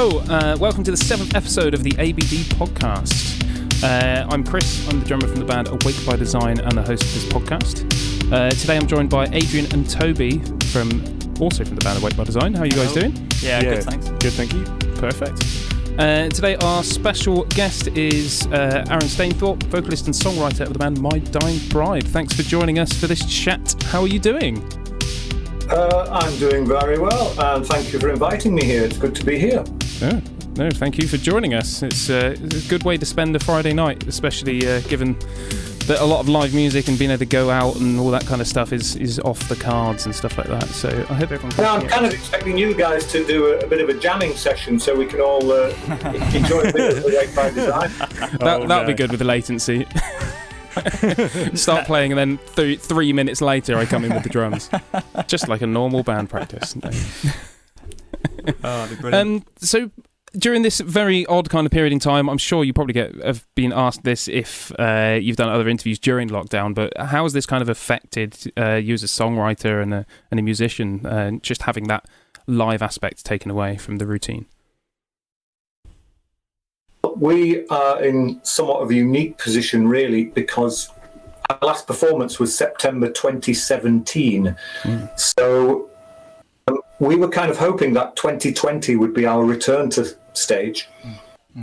Hello, welcome to the 7th episode of the ABD podcast. I'm Chris, I'm the drummer from the band Awake by Design and the host of this podcast. Today I'm joined by Adrian and Toby, also from the band Awake by Design. How are you guys doing? Yeah, good, thanks. Good, thank you. Perfect. Today our special guest is Aaron Stainthorpe, vocalist and songwriter of the band My Dying Bride. Thanks for joining us for this chat. How are you doing? I'm doing very well, and thank you for inviting me here. It's good to be here. Yeah, no, thank you for joining us. It's a good way to spend a Friday night, especially given that a lot of live music and being able to go out and all that kind of stuff is off the cards and stuff like that. So I hope everyone can. Now, I'm kind of expecting you guys to do a bit of a jamming session so we can all enjoy a bit of the Awake by Design. That'll be good with the latency. Start playing and then 3 minutes later I come in with the drums, just like a normal band practice. No. That'd be brilliant. So during this very odd kind of period in time, I'm sure you probably have been asked this if you've done other interviews during lockdown, but how has this kind of affected you as a songwriter and a musician, just having that live aspect taken away from the routine? We are in somewhat of a unique position, really, because our last performance was September 2017. So we were kind of hoping that 2020 would be our return to stage.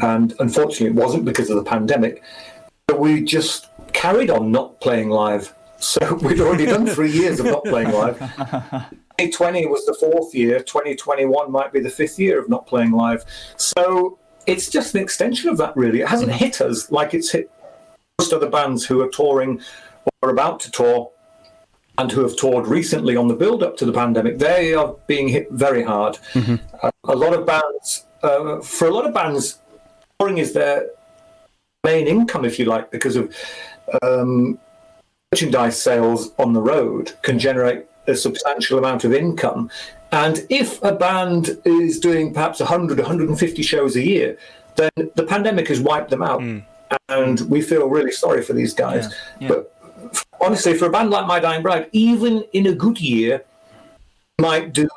And unfortunately, it wasn't because of the pandemic. But we just carried on not playing live. So we'd already done 3 years of not playing live. 2020 was the fourth year. 2021 might be the fifth year of not playing live. So it's just an extension of that, really. It hasn't hit us like it's hit most other bands who are touring or are about to tour and who have toured recently on the build-up to the pandemic. They are being hit very hard. A lot of bands, for a lot of bands, touring is their main income, if you like, because of merchandise sales on the road can generate a substantial amount of income. And if a band is doing perhaps 100, 150 shows a year, then the pandemic has wiped them out. And we feel really sorry for these guys. Yeah. But honestly, for a band like My Dying Bride, even in a good year, might do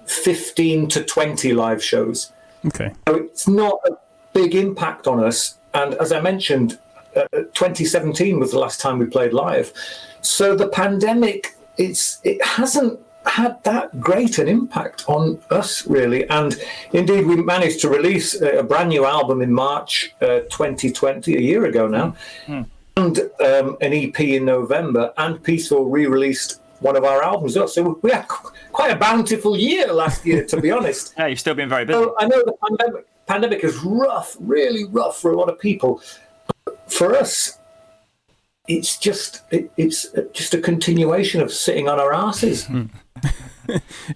15 to 20 live shows. Okay. So it's not a big impact on us. And as I mentioned, 2017 was the last time we played live. So the pandemic, it hasn't had that great an impact on us, really. And indeed, we managed to release a brand new album in March 2020, a year ago now, and an EP in November, and Peaceful re-released one of our albums. So we had quite a bountiful year last year, to be honest. Yeah, you've still been very busy. So I know the pandemic is rough, really rough for a lot of people. For us, it's just a continuation of sitting on our asses.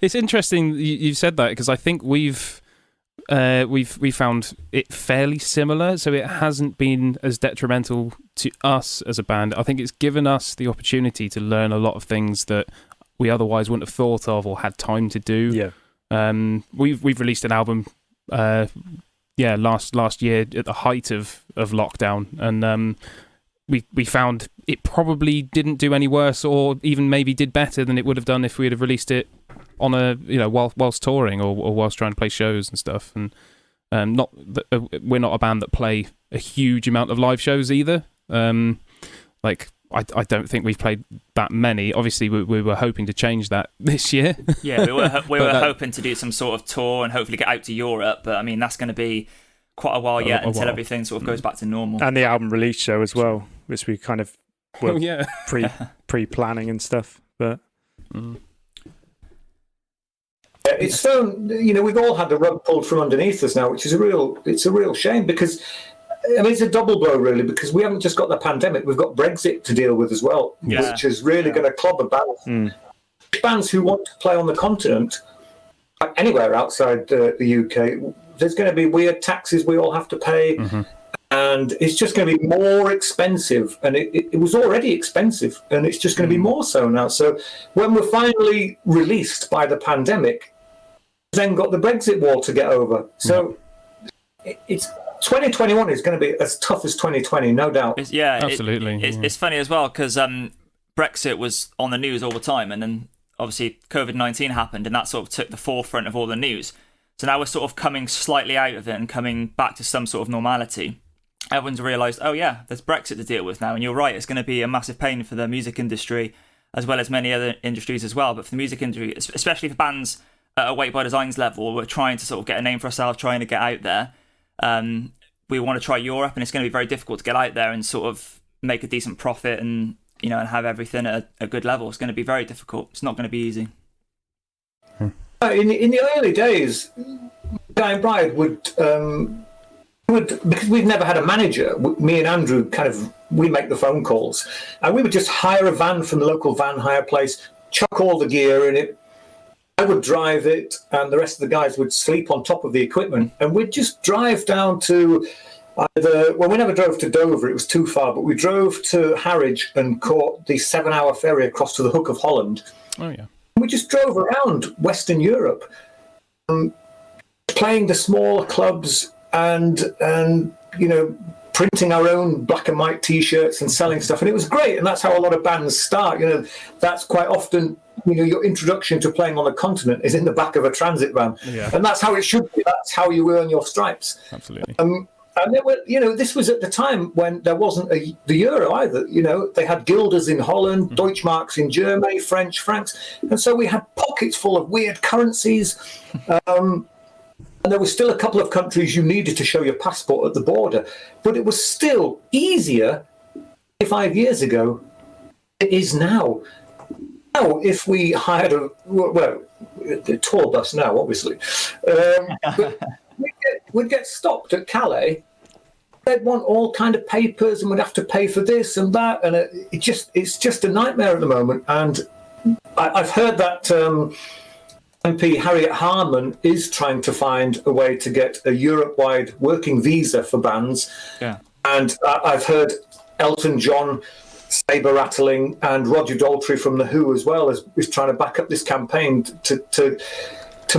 It's interesting you've said that, because I think we found it fairly similar. So it hasn't been as detrimental to us as a band. I think it's given us the opportunity to learn a lot of things that we otherwise wouldn't have thought of or had time to do. Yeah. We've released an album last year at the height of lockdown, and we found it probably didn't do any worse, or even maybe did better than it would have done if we had have released it on whilst touring or whilst trying to play shows and stuff. And we're not a band that play a huge amount of live shows either. I don't think we've played that many. Obviously, we were hoping to change that this year. Yeah, we were hoping to do some sort of tour and hopefully get out to Europe. But I mean, that's going to be quite a while yet until everything sort of goes back to normal. And the album release show as well, which we kind of were pre-planning and stuff. But it's so, we've all had the rug pulled from underneath us now, which is a real shame, because it's a double blow, really, because we haven't just got the pandemic, we've got Brexit to deal with as well, which is really going to clobber bands. Bands who want to play on the continent, anywhere outside the UK, there's going to be weird taxes we all have to pay, and it's just going to be more expensive. And it was already expensive, and it's just going to be more so now. So when we're finally released by the pandemic, then got the Brexit wall to get over. So it's 2021 is going to be as tough as 2020, no doubt. Absolutely. It's funny as well, because Brexit was on the news all the time, and then obviously COVID-19 happened, and that sort of took the forefront of all the news. So now we're sort of coming slightly out of it and coming back to some sort of normality. Everyone's realised, oh yeah, there's Brexit to deal with now, and you're right, it's going to be a massive pain for the music industry, as well as many other industries as well. But for the music industry, especially for bands at a Weight by Design's level, we're trying to sort of get a name for ourselves, trying to get out there. We want to try Europe, and it's going to be very difficult to get out there and sort of make a decent profit and, you know, and have everything at a good level. It's going to be very difficult. It's not going to be easy. In the early days, Guy and Bride would, because we've never had a manager, me and Andrew we make the phone calls, and we would just hire a van from the local van hire place, chuck all the gear in it. I would drive it, and the rest of the guys would sleep on top of the equipment, and we'd just drive down to we never drove to Dover, it was too far, but we drove to Harwich and caught the 7-hour ferry across to the Hook of Holland. Oh, yeah. We just drove around Western Europe, playing the smaller clubs and you know, printing our own black and white T-shirts and selling stuff, and it was great. And that's how a lot of bands start. You know, that's quite often, you know, your introduction to playing on the continent is in the back of a transit van, and that's how it should be. That's how you earn your stripes. Absolutely. And there were, you know, this was at the time when there wasn't the euro either. You know, they had guilders in Holland, Deutschmarks in Germany, French francs, and so we had pockets full of weird currencies. And there were still a couple of countries you needed to show your passport at the border, but it was still easier 5 years ago than it is now. Now, if we hired a tour bus now, obviously, we'd get stopped at Calais. They'd want all kind of papers, and we'd have to pay for this and that, and it's just a nightmare at the moment. And I've heard that MP Harriet Harman is trying to find a way to get a Europe-wide working visa for bands. Yeah. And I've heard Elton John saber rattling, and Roger Daltrey from The Who as well is trying to back up this campaign to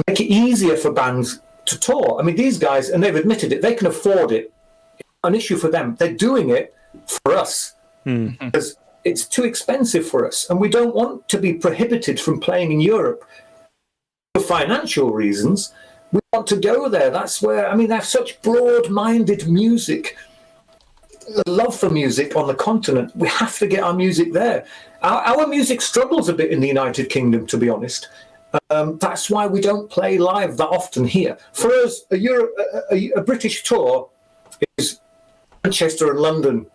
make it easier for bands to tour. I mean, these guys, and they've admitted it, they can afford it. An issue for them. They're doing it for us because it's too expensive for us, and we don't want to be prohibited from playing in Europe for financial reasons. We want to go there. That's where, I mean, they have such broad-minded music, love for music on the continent. We have to get our music there. Our music struggles a bit in the United Kingdom, to be honest. That's why we don't play live that often here. For us, a British tour is Manchester and London.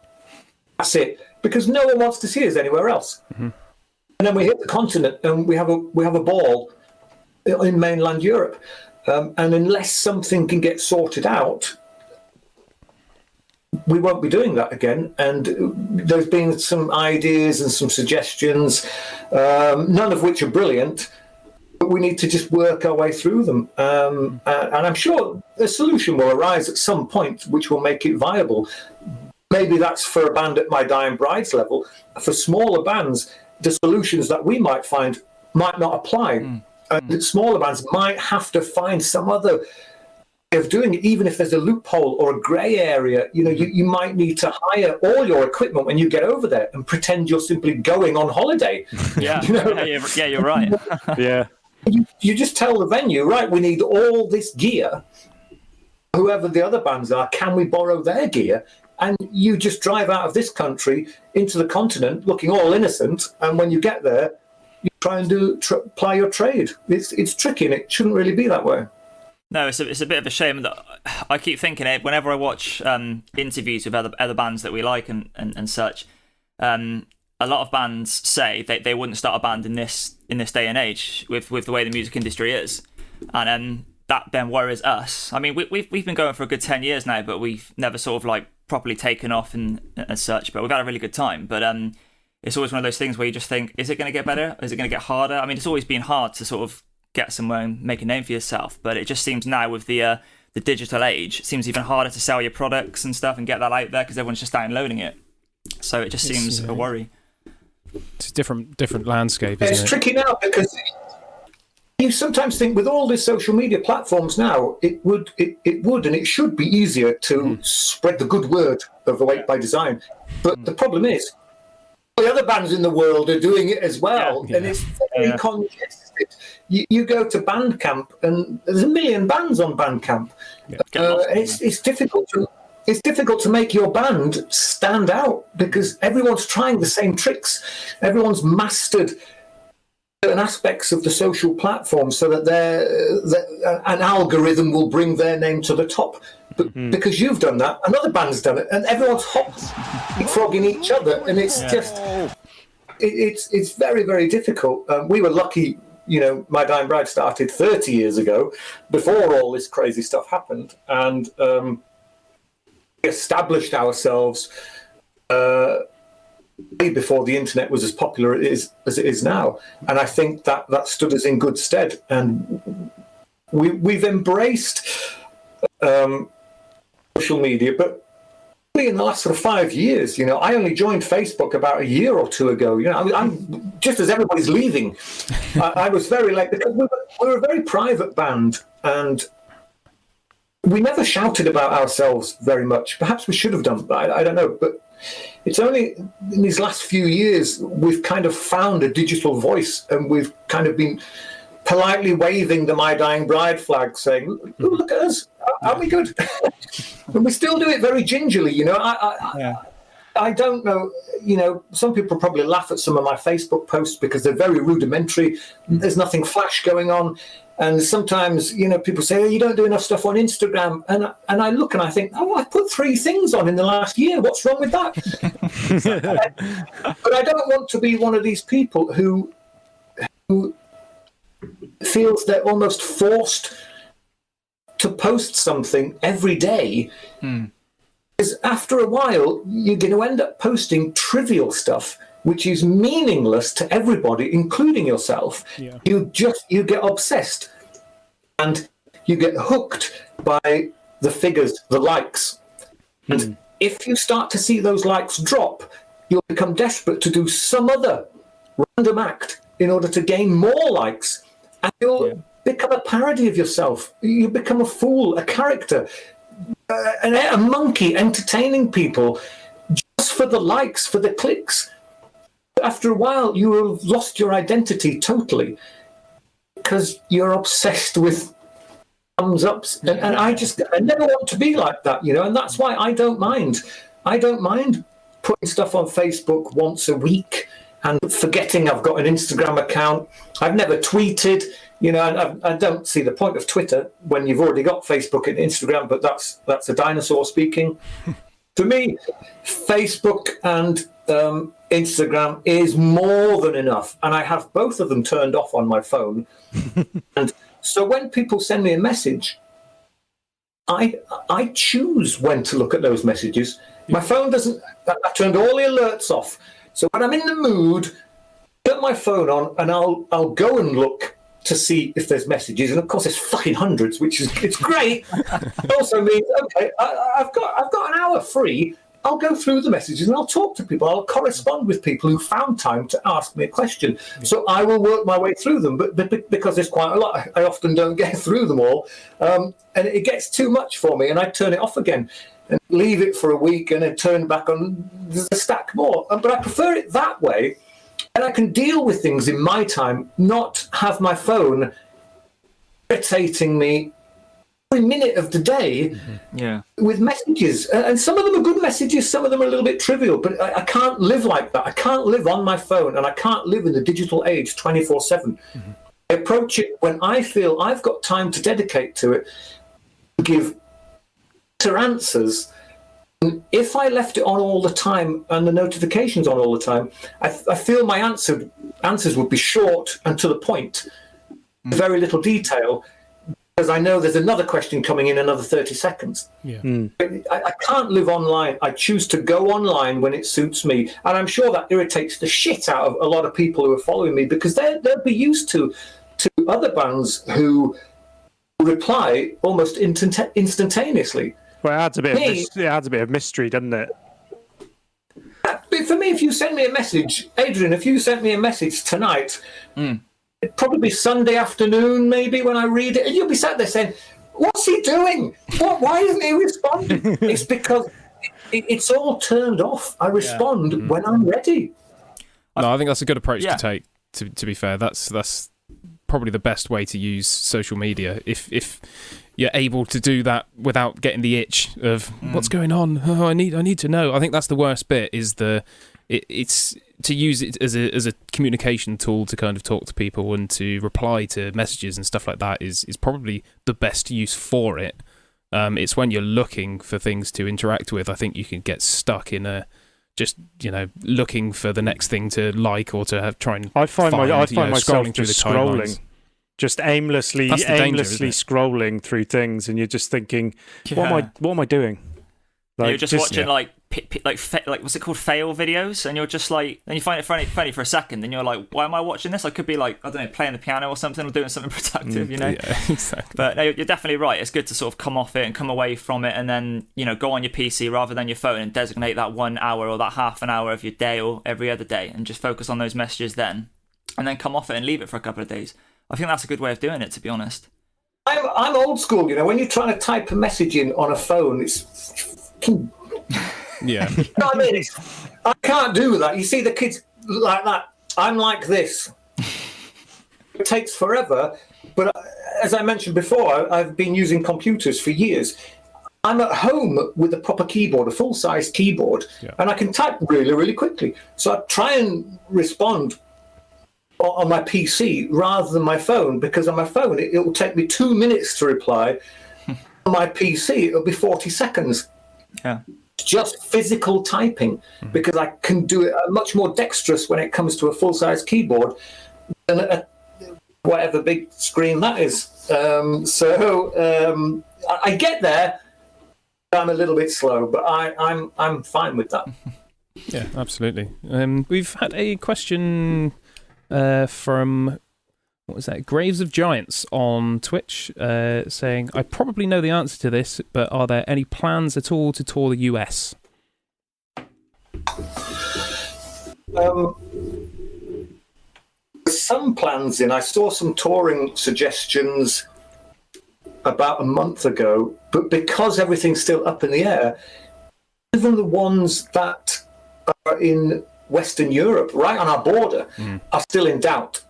That's it, because no one wants to see us anywhere else. And then we hit the continent, and we have a ball in mainland Europe. And unless something can get sorted out, we won't be doing that again. And there's been some ideas and some suggestions, none of which are brilliant, but we need to just work our way through them. And I'm sure a solution will arise at some point which will make it viable. Maybe that's for a band at My Dying Bride's level. For smaller bands, the solutions that we might find might not apply. And smaller bands might have to find some other way of doing it, even if there's a loophole or a grey area. You know, you might need to hire all your equipment when you get over there and pretend you're simply going on holiday. Yeah, you know? yeah, you're right. Yeah. You just tell the venue, right, we need all this gear. Whoever the other bands are, can we borrow their gear? And you just drive out of this country into the continent looking all innocent. And when you get there, you try and ply your trade. It's tricky, and it shouldn't really be that way. No, it's a bit of a shame that I keep thinking it whenever I watch interviews with other bands that we like and such. A lot of bands say they wouldn't start a band in this day and age with the way the music industry is, and that then worries us. I mean, we've been going for a good 10 years now, but we've never sort of like properly taken off and such. But we've had a really good time. But it's always one of those things where you just think, is it going to get better? Is it going to get harder? I mean, it's always been hard to sort of get somewhere and make a name for yourself, but it just seems now with the digital age, it seems even harder to sell your products and stuff and get that out there because everyone's just downloading it. So it just seems a worry. It's a different landscape, isn't it? It's tricky now because you sometimes think with all these social media platforms now, it would and it should be easier to spread the good word of the Weight by Design. But the problem is, the other bands in the world are doing it as well, and it's very congested. You go to Bandcamp, and there's 1 million bands on Bandcamp. It's difficult to. It's difficult to make your band stand out because everyone's trying the same tricks. Everyone's mastered certain aspects of the social platform so that an algorithm will bring their name to the top. But because you've done that, another band's done it, and everyone's frogging each other, and it's just it's very, very difficult. We were lucky. My Dying Bride started 30 years ago, before all this crazy stuff happened, and established ourselves way before the internet was as popular as it is now, and I think that stood us in good stead. And we've embraced social media, but in the last sort of 5 years, I only joined Facebook about a year or two ago. I'm just as everybody's leaving. I was very late because we were a very private band, and we never shouted about ourselves very much. Perhaps we should have done, but I don't know. But it's only in these last few years we've kind of found a digital voice, and we've kind of been politely waving the My Dying Bride flag, saying, "Look at us, aren't we good?" And we still do it very gingerly. I don't know. Some people probably laugh at some of my Facebook posts because they're very rudimentary. There's nothing flash going on. And sometimes, people say, "Oh, you don't do enough stuff on Instagram." And I look and I think, "Oh, I put 3 things on in the last year. What's wrong with that?" But I don't want to be one of these people who feels they're almost forced to post something every day. Because after a while, you're going to end up posting trivial stuff, which is meaningless to everybody, including yourself. Yeah. You get obsessed, and you get hooked by the figures, the likes. And if you start to see those likes drop, you'll become desperate to do some other random act in order to gain more likes, and you'll become a parody of yourself. You become a fool, a character, a monkey entertaining people just for the likes, for the clicks. After a while, you will have lost your identity totally because you're obsessed with thumbs ups. And I never want to be like that, and that's why I don't mind. I don't mind putting stuff on Facebook once a week and forgetting I've got an Instagram account. I've never tweeted, I don't see the point of Twitter when you've already got Facebook and Instagram, but that's a dinosaur speaking. For me, Facebook and Instagram is more than enough, and I have both of them turned off on my phone. And so when people send me a message, I choose when to look at those messages. My phone doesn't. I turned all the alerts off. So when I'm in the mood, put my phone on, and I'll go and look to see if there's messages. And of course, there's fucking hundreds, it's great. It also means, okay, I've got an hour free. I'll go through the messages and I'll talk to people. I'll correspond with people who found time to ask me a question. So I will work my way through them. But because there's quite a lot, I often don't get through them all. And it gets too much for me, and I turn it off again and leave it for a week and then turn back on the stack more. But I prefer it that way, and I can deal with things in my time, not have my phone irritating me every minute of the day with messages. And some of them are good messages, some of them are a little bit trivial, but I can't live like that. I can't live on my phone, and I can't live in the digital age 24/7. I approach it when I feel I've got time to dedicate to it, give better answers. And if I left it on all the time and the notifications on all the time, I feel my answers would be short and to the point, very little detail, because I know there's another question coming in another 30 seconds. I can't live online. I choose to go online when it suits me. And I'm sure that irritates the shit out of a lot of people who are following me, because they'll be used to other bands who reply almost instantaneously. Well, it adds a bit of mystery, doesn't it? But for me, if you send me a message, Adrian, if you sent me a message tonight, it'd probably be Sunday afternoon, maybe, when I read it, and you'll be sat there saying, "What's he doing? Why isn't he responding?" It's because it's all turned off. I respond when I'm ready. No, I think that's a good approach to take. To be fair, that's probably the best way to use social media. If you're able to do that without getting the itch of what's going on, I need to know. I think that's the worst bit. Is it's to use it as a communication tool to kind of talk to people and to reply to messages and stuff like that is probably the best use for it. It's when you're looking for things to interact with, I think you can get stuck in a just looking for the next thing to like or to try and I find myself scrolling through just the timelines. Just aimlessly scrolling through things, and you're just thinking, what am I doing? Like, you're just watching like what's it called, fail videos, and you're just like, and you find it funny for a second, and you're like, why am I watching this? I could be like, I don't know, playing the piano or something, or doing something productive, Yeah, exactly. But no, you're definitely right. It's good to sort of come off it and come away from it, and then go on your PC rather than your phone and designate that 1 hour or that half an hour of your day or every other day, and just focus on those messages then, and then come off it and leave it for a couple of days. I think that's a good way of doing it, to be honest. I'm old school, when you're trying to type a message in on a phone, it's yeah. I mean, I can't do that. You see the kids like that. I'm like this. It takes forever, but as I mentioned before, I've been using computers for years. I'm at home with a proper keyboard, a full-size keyboard, and I can type really, really quickly. So I try and respond on my PC rather than my phone, because on my phone it will take me 2 minutes to reply. On my PC it'll be 40 seconds. Yeah. Just physical typing, because I can do it much more dexterous when it comes to a full-size keyboard than a whatever big screen that is. I get there. I'm a little bit slow, but I'm fine with that. Yeah, absolutely. We've had a question from, what was that? Graves of Giants on Twitch, saying, I probably know the answer to this, but are there any plans at all to tour the US? Some plans in. I saw some touring suggestions about a month ago, but because everything's still up in the air, even the ones that are in Western Europe, right on our border, are still in doubt.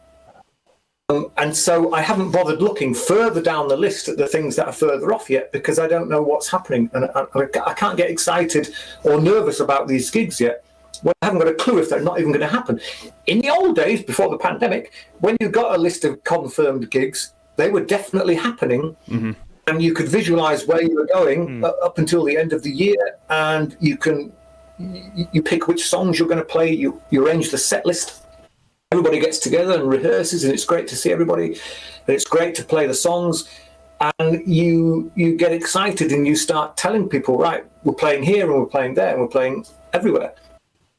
And so I haven't bothered looking further down the list at the things that are further off yet, because I don't know what's happening. And I can't get excited or nervous about these gigs yet. Well, I haven't got a clue if they're not even going to happen. In the old days, before the pandemic, when you got a list of confirmed gigs, they were definitely happening. And you could visualize where you were going up until the end of the year. And you pick which songs you're going to play. You arrange the set list. Everybody gets together and rehearses, and it's great to see everybody, and it's great to play the songs, and you get excited and you start telling people, right, we're playing here and we're playing there and we're playing everywhere.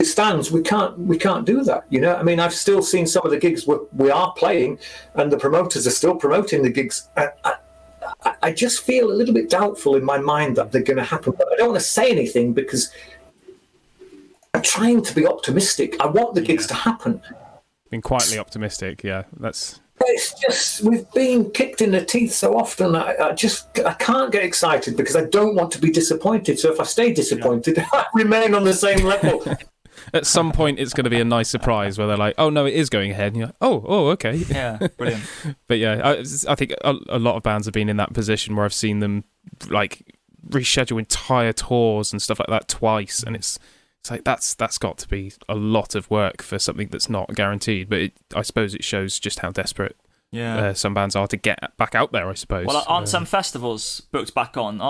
It stands, we can't do that, I mean, I've still seen some of the gigs where we are playing and the promoters are still promoting the gigs. I just feel a little bit doubtful in my mind that they're going to happen, but I don't want to say anything because I'm trying to be optimistic. I want the gigs to happen. Been quietly optimistic, yeah. It's just, we've been kicked in the teeth so often. I can't get excited because I don't want to be disappointed. So if I stay disappointed, I remain on the same level. At some point, it's going to be a nice surprise where they're like, "Oh no, it is going ahead." And you're like, "Oh, okay." Yeah, brilliant. But yeah, I think a lot of bands have been in that position where I've seen them like reschedule entire tours and stuff like that twice, and it's like that's got to be a lot of work for something that's not guaranteed. But I suppose it shows just how desperate some bands are to get back out there, I suppose. Well, aren't some festivals booked back on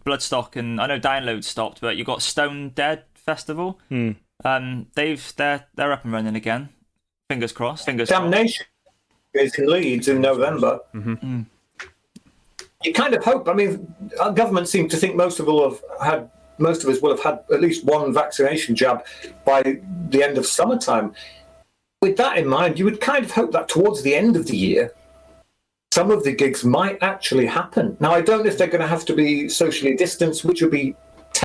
Bloodstock, and I know Download stopped, but you got Stone Dead Festival. They're up and running again. Fingers crossed. Damnation is in Leeds in November. You kind of hope. I mean, our government seems to think most of us will have had at least one vaccination jab by the end of summertime. With that in mind, you would kind of hope that towards the end of the year, some of the gigs might actually happen. Now, I don't know if they're going to have to be socially distanced, which would be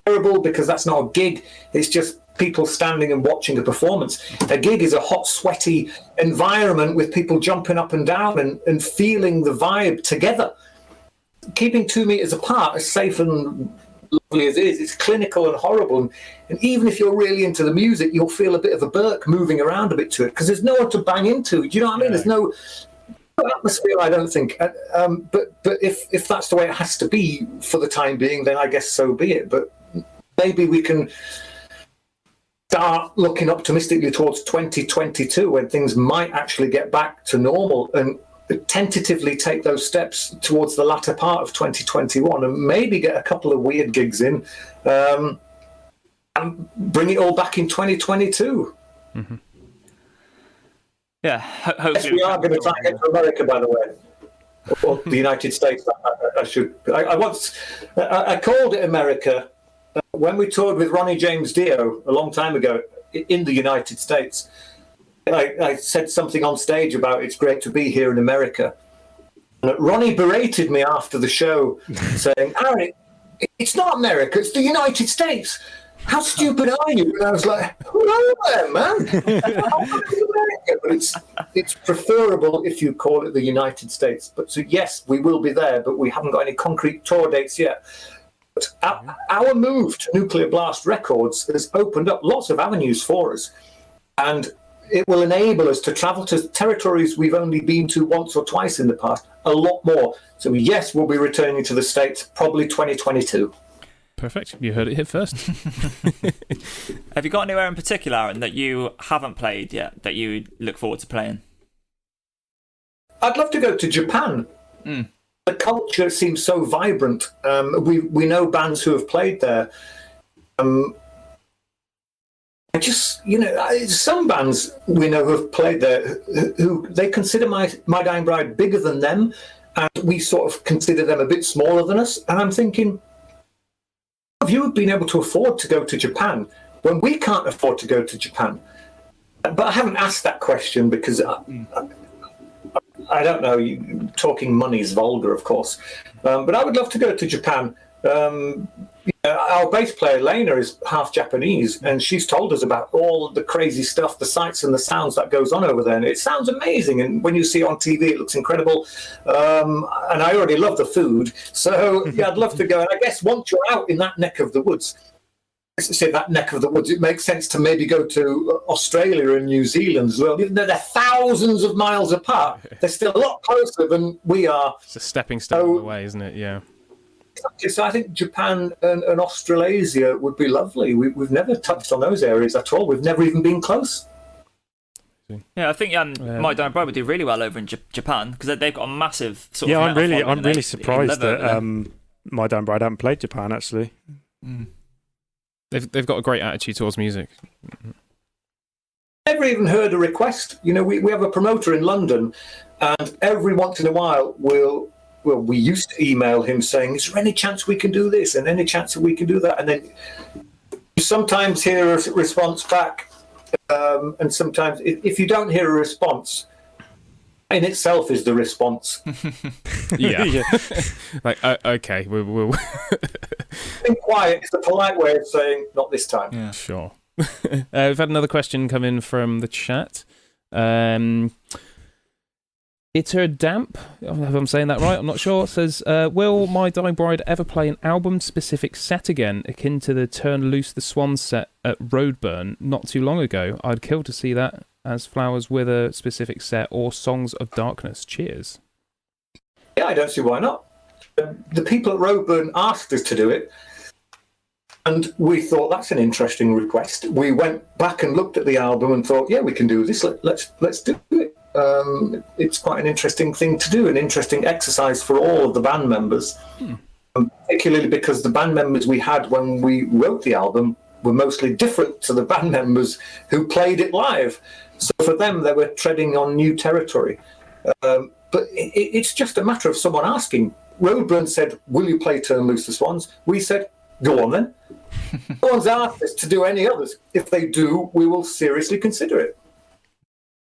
terrible because that's not a gig. It's just people standing and watching a performance. A gig is a hot, sweaty environment with people jumping up and down and feeling the vibe together. Keeping 2 meters apart is safe and lovely as it is, it's clinical and horrible. And even if you're really into the music, you'll feel a bit of a Burke moving around a bit to it because there's no one to bang into. Do you know what I mean? There's no atmosphere, I don't think. But if that's the way it has to be for the time being, then I guess so be it. But maybe we can start looking optimistically towards 2022 when things might actually get back to normal and tentatively take those steps towards the latter part of 2021 and maybe get a couple of weird gigs in and bring it all back in 2022. Mm-hmm. Yeah, hopefully. Yes, we are going to try and get to America, by the way. Or the United States, I called it America when we toured with Ronnie James Dio a long time ago in the United States. I said something on stage about it's great to be here in America. And Ronnie berated me after the show, saying, Aaron, it's not America, it's the United States. How stupid are you? And I was like, hello there, man. But it's preferable if you call it the United States. But so yes, we will be there, but we haven't got any concrete tour dates yet. But our move to Nuclear Blast Records has opened up lots of avenues for us. And it will enable us to travel to territories we've only been to once or twice in the past, a lot more. So yes, we'll be returning to the States probably 2022. Perfect. You heard it here first. Have you got anywhere in particular, Aaron, that you haven't played yet, that you look forward to playing? I'd love to go to Japan. The culture seems so vibrant. We know bands who have played there. Some bands we know who have played there who they consider My Dying Bride bigger than them, and we sort of consider them a bit smaller than us. And I'm thinking, have you been able to afford to go to Japan when we can't afford to go to Japan? But I haven't asked that question because I don't know. Talking money is vulgar, of course. But I would love to go to Japan. Our bass player, Lena, is half Japanese, and she's told us about all the crazy stuff, the sights and the sounds that goes on over there. And it sounds amazing. And when you see it on TV, it looks incredible. And I already love the food. So, yeah, I'd love to go. And I guess once you're out in that neck of the woods, it makes sense to maybe go to Australia and New Zealand as well. Even though they're thousands of miles apart, they're still a lot closer than we are. It's a stepping stone away, isn't it? Yeah. So I think Japan and Australasia would be lovely. We've never touched on those areas at all. We've never even been close. Yeah, I think My Dying Bride would do really well over in Japan because they've got a massive sort of. I'm really surprised that My Dying Bride haven't played Japan actually. They've got a great attitude towards music. Never even heard a request. You know, we have a promoter in London, and every once in a while we used to email him saying, is there any chance we can do this and any chance that we can do that? And then you sometimes hear a response back, and sometimes if you don't hear a response, in itself is the response. Yeah. Like, okay, we'll... Being quiet is the polite way of saying, not this time. Yeah. Sure. We've had another question come in from the chat. Itter Damp, if I'm saying that right, I'm not sure, says, will My Dying Bride ever play an album-specific set again, akin to the Turn Loose the Swan set at Roadburn not too long ago? I'd kill to see that as Flowers Wither specific set or Songs of Darkness. Cheers. Yeah, I don't see why not. The people at Roadburn asked us to do it, and we thought that's an interesting request. We went back and looked at the album and thought, yeah, we can do this. Let's do it. It's quite an interesting thing to do, an interesting exercise for all of the band members, particularly because the band members we had when we wrote the album were mostly different to the band members who played it live. So for them, they were treading on new territory. But it's just a matter of someone asking. Roadburn said, will you play Turn Loose the Swans? We said, go on then. No one's asked us to do any others. If they do, we will seriously consider it.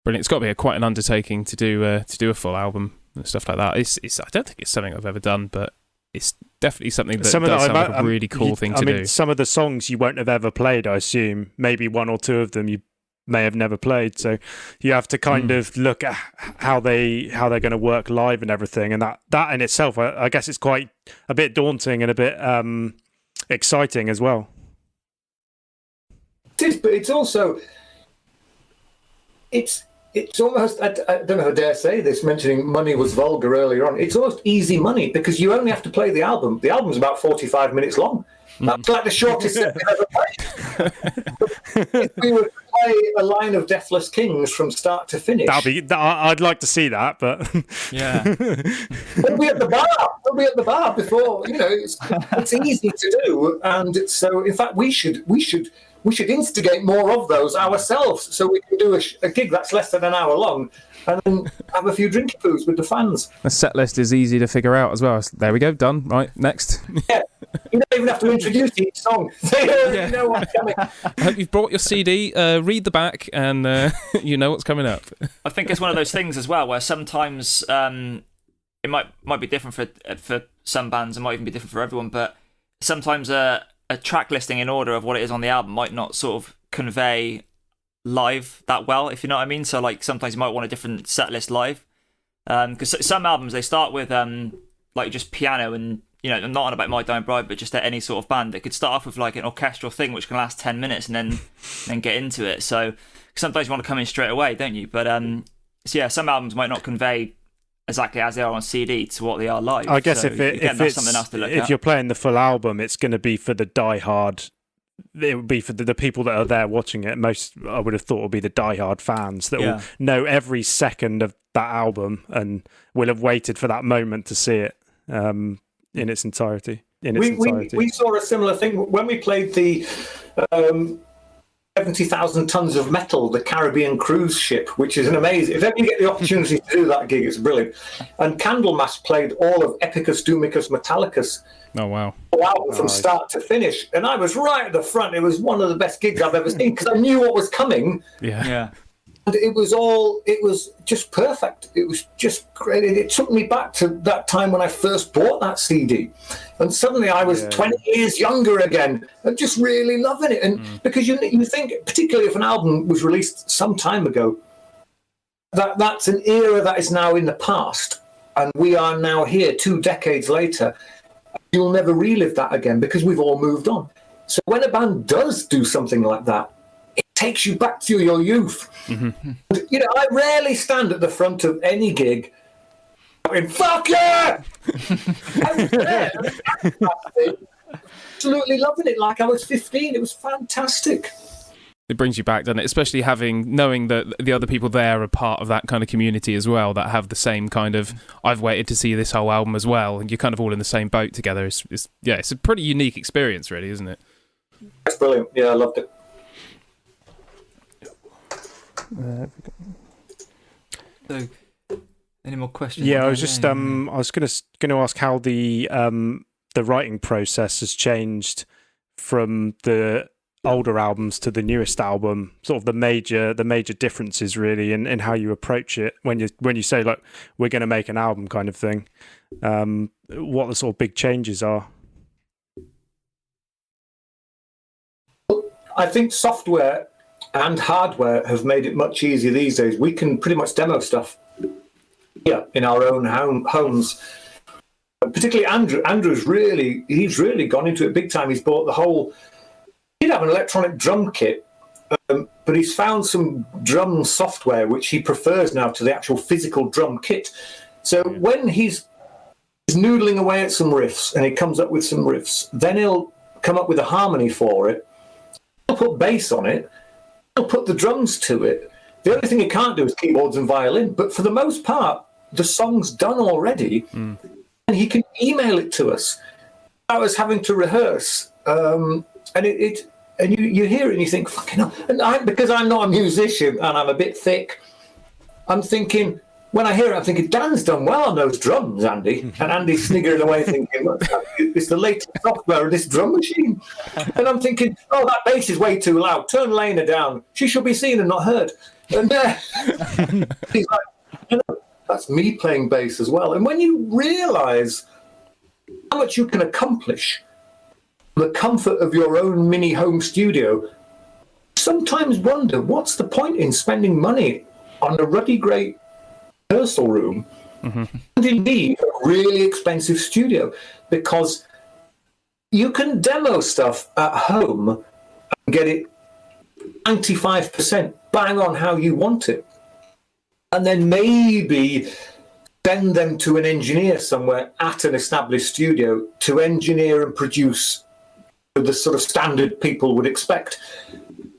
Brilliant. It's got to be quite an undertaking to do a full album and stuff like that. It's I don't think it's something I've ever done, but it's definitely something that does sound like a really cool thing to do. Some of the songs you won't have ever played, I assume. Maybe one or two of them you may have never played. So you have to kind of look at how they're going to work live and everything. And that in itself, I guess it's quite a bit daunting and a bit. exciting as well. It is, but it's also it's almost, I don't know if I dare say this, mentioning money was vulgar earlier on. It's almost easy money because you only have to play the album. The album's about 45 minutes long. That's like the shortest set we've ever played. If we were to play a line of Deathless Kings from start to finish, I'd like to see that, but Yeah. we'll be at the bar. We'll be at the bar before, it's easy to do. And so, in fact, we should instigate more of those ourselves, so we can do a gig that's less than an hour long and then have a few drinky poos with the fans. The set list is easy to figure out as well. There we go, done. Right, next. Yeah, you don't even have to introduce each song. They already know what's coming. I hope you've brought your CD, read the back, and you know what's coming up. I think it's one of those things as well where sometimes it might be different for some bands, it might even be different for everyone, but sometimes a track listing in order of what it is on the album might not sort of convey live that well, if you know what I mean. So like sometimes you might want a different set list live, because some albums they start with like just piano, and I'm not on about My Dying Bride, but just any sort of band, it could start off with like an orchestral thing which can last 10 minutes and then get into it. So sometimes you want to come in straight away, don't you? But so yeah, some albums might not convey exactly as they are on CD to what they are live. I guess so, if something else to look at. you're playing the full album, it's going to be for the diehard. It would be for the people that are there watching it. Most, I would have thought, would be the diehard fans that will know every second of that album and will have waited for that moment to see it in its entirety. We saw a similar thing when we played the 70,000 tons of metal, the Caribbean cruise ship, which is an amazing. If ever you get the opportunity to do that gig, it's brilliant. And Candlemass played all of Epicus, Doomicus, Metallicus. Oh, wow. From start to finish. And I was right at the front. It was one of the best gigs I've ever seen because I knew what was coming. Yeah. And it was just perfect. It was just great. It took me back to that time when I first bought that CD. And suddenly I was 20 years younger again and just really loving it. And because you think, particularly if an album was released some time ago, that's an era that is now in the past. And we are now here 2 decades later. You'll never relive that again because we've all moved on. So when a band does do something like that, it takes you back to your youth. Mm-hmm. I rarely stand at the front of any gig going, fuck yeah! I was there. Absolutely loving it like I was 15. It was fantastic. It brings you back, doesn't it? Especially knowing that the other people there are part of that kind of community as well, that have the same kind of, I've waited to see this whole album as well, and you're kind of all in the same boat together. It's a pretty unique experience, really, isn't it? It's brilliant. Yeah, I loved it. So, any more questions? Yeah, I was just I was going to ask how the writing process has changed from the older albums to the newest album, sort of the major differences really in how you approach it when you say like we're going to make an album kind of thing, what the sort of big changes are. I think software and hardware have made it much easier these days. We can pretty much demo stuff in our own homes. Particularly Andrew's he's really gone into it big time. He's bought he'd have an electronic drum kit, but he's found some drum software which he prefers now to the actual physical drum kit. So when he's noodling away at some riffs and he comes up with some riffs, then he'll come up with a harmony for it. He'll put bass on it. He'll put the drums to it. The only thing he can't do is keyboards and violin. But for the most part, the song's done already, and he can email it to us. I was having to rehearse, and you hear it and you think, fucking hell. And because I'm not a musician and I'm a bit thick, I'm thinking, when I hear it, I'm thinking, Dan's done well on those drums, Andy. And Andy's sniggering away thinking, look, it's the latest software of this drum machine. And I'm thinking, oh, that bass is way too loud. Turn Lena down. She should be seen and not heard. And he's like, that's me playing bass as well. And when you realise how much you can accomplish, the comfort of your own mini home studio, sometimes wonder what's the point in spending money on a ruddy grey rehearsal room and indeed a really expensive studio, because you can demo stuff at home and get it 95% bang on how you want it. And then maybe send them to an engineer somewhere at an established studio to engineer and produce the sort of standard people would expect.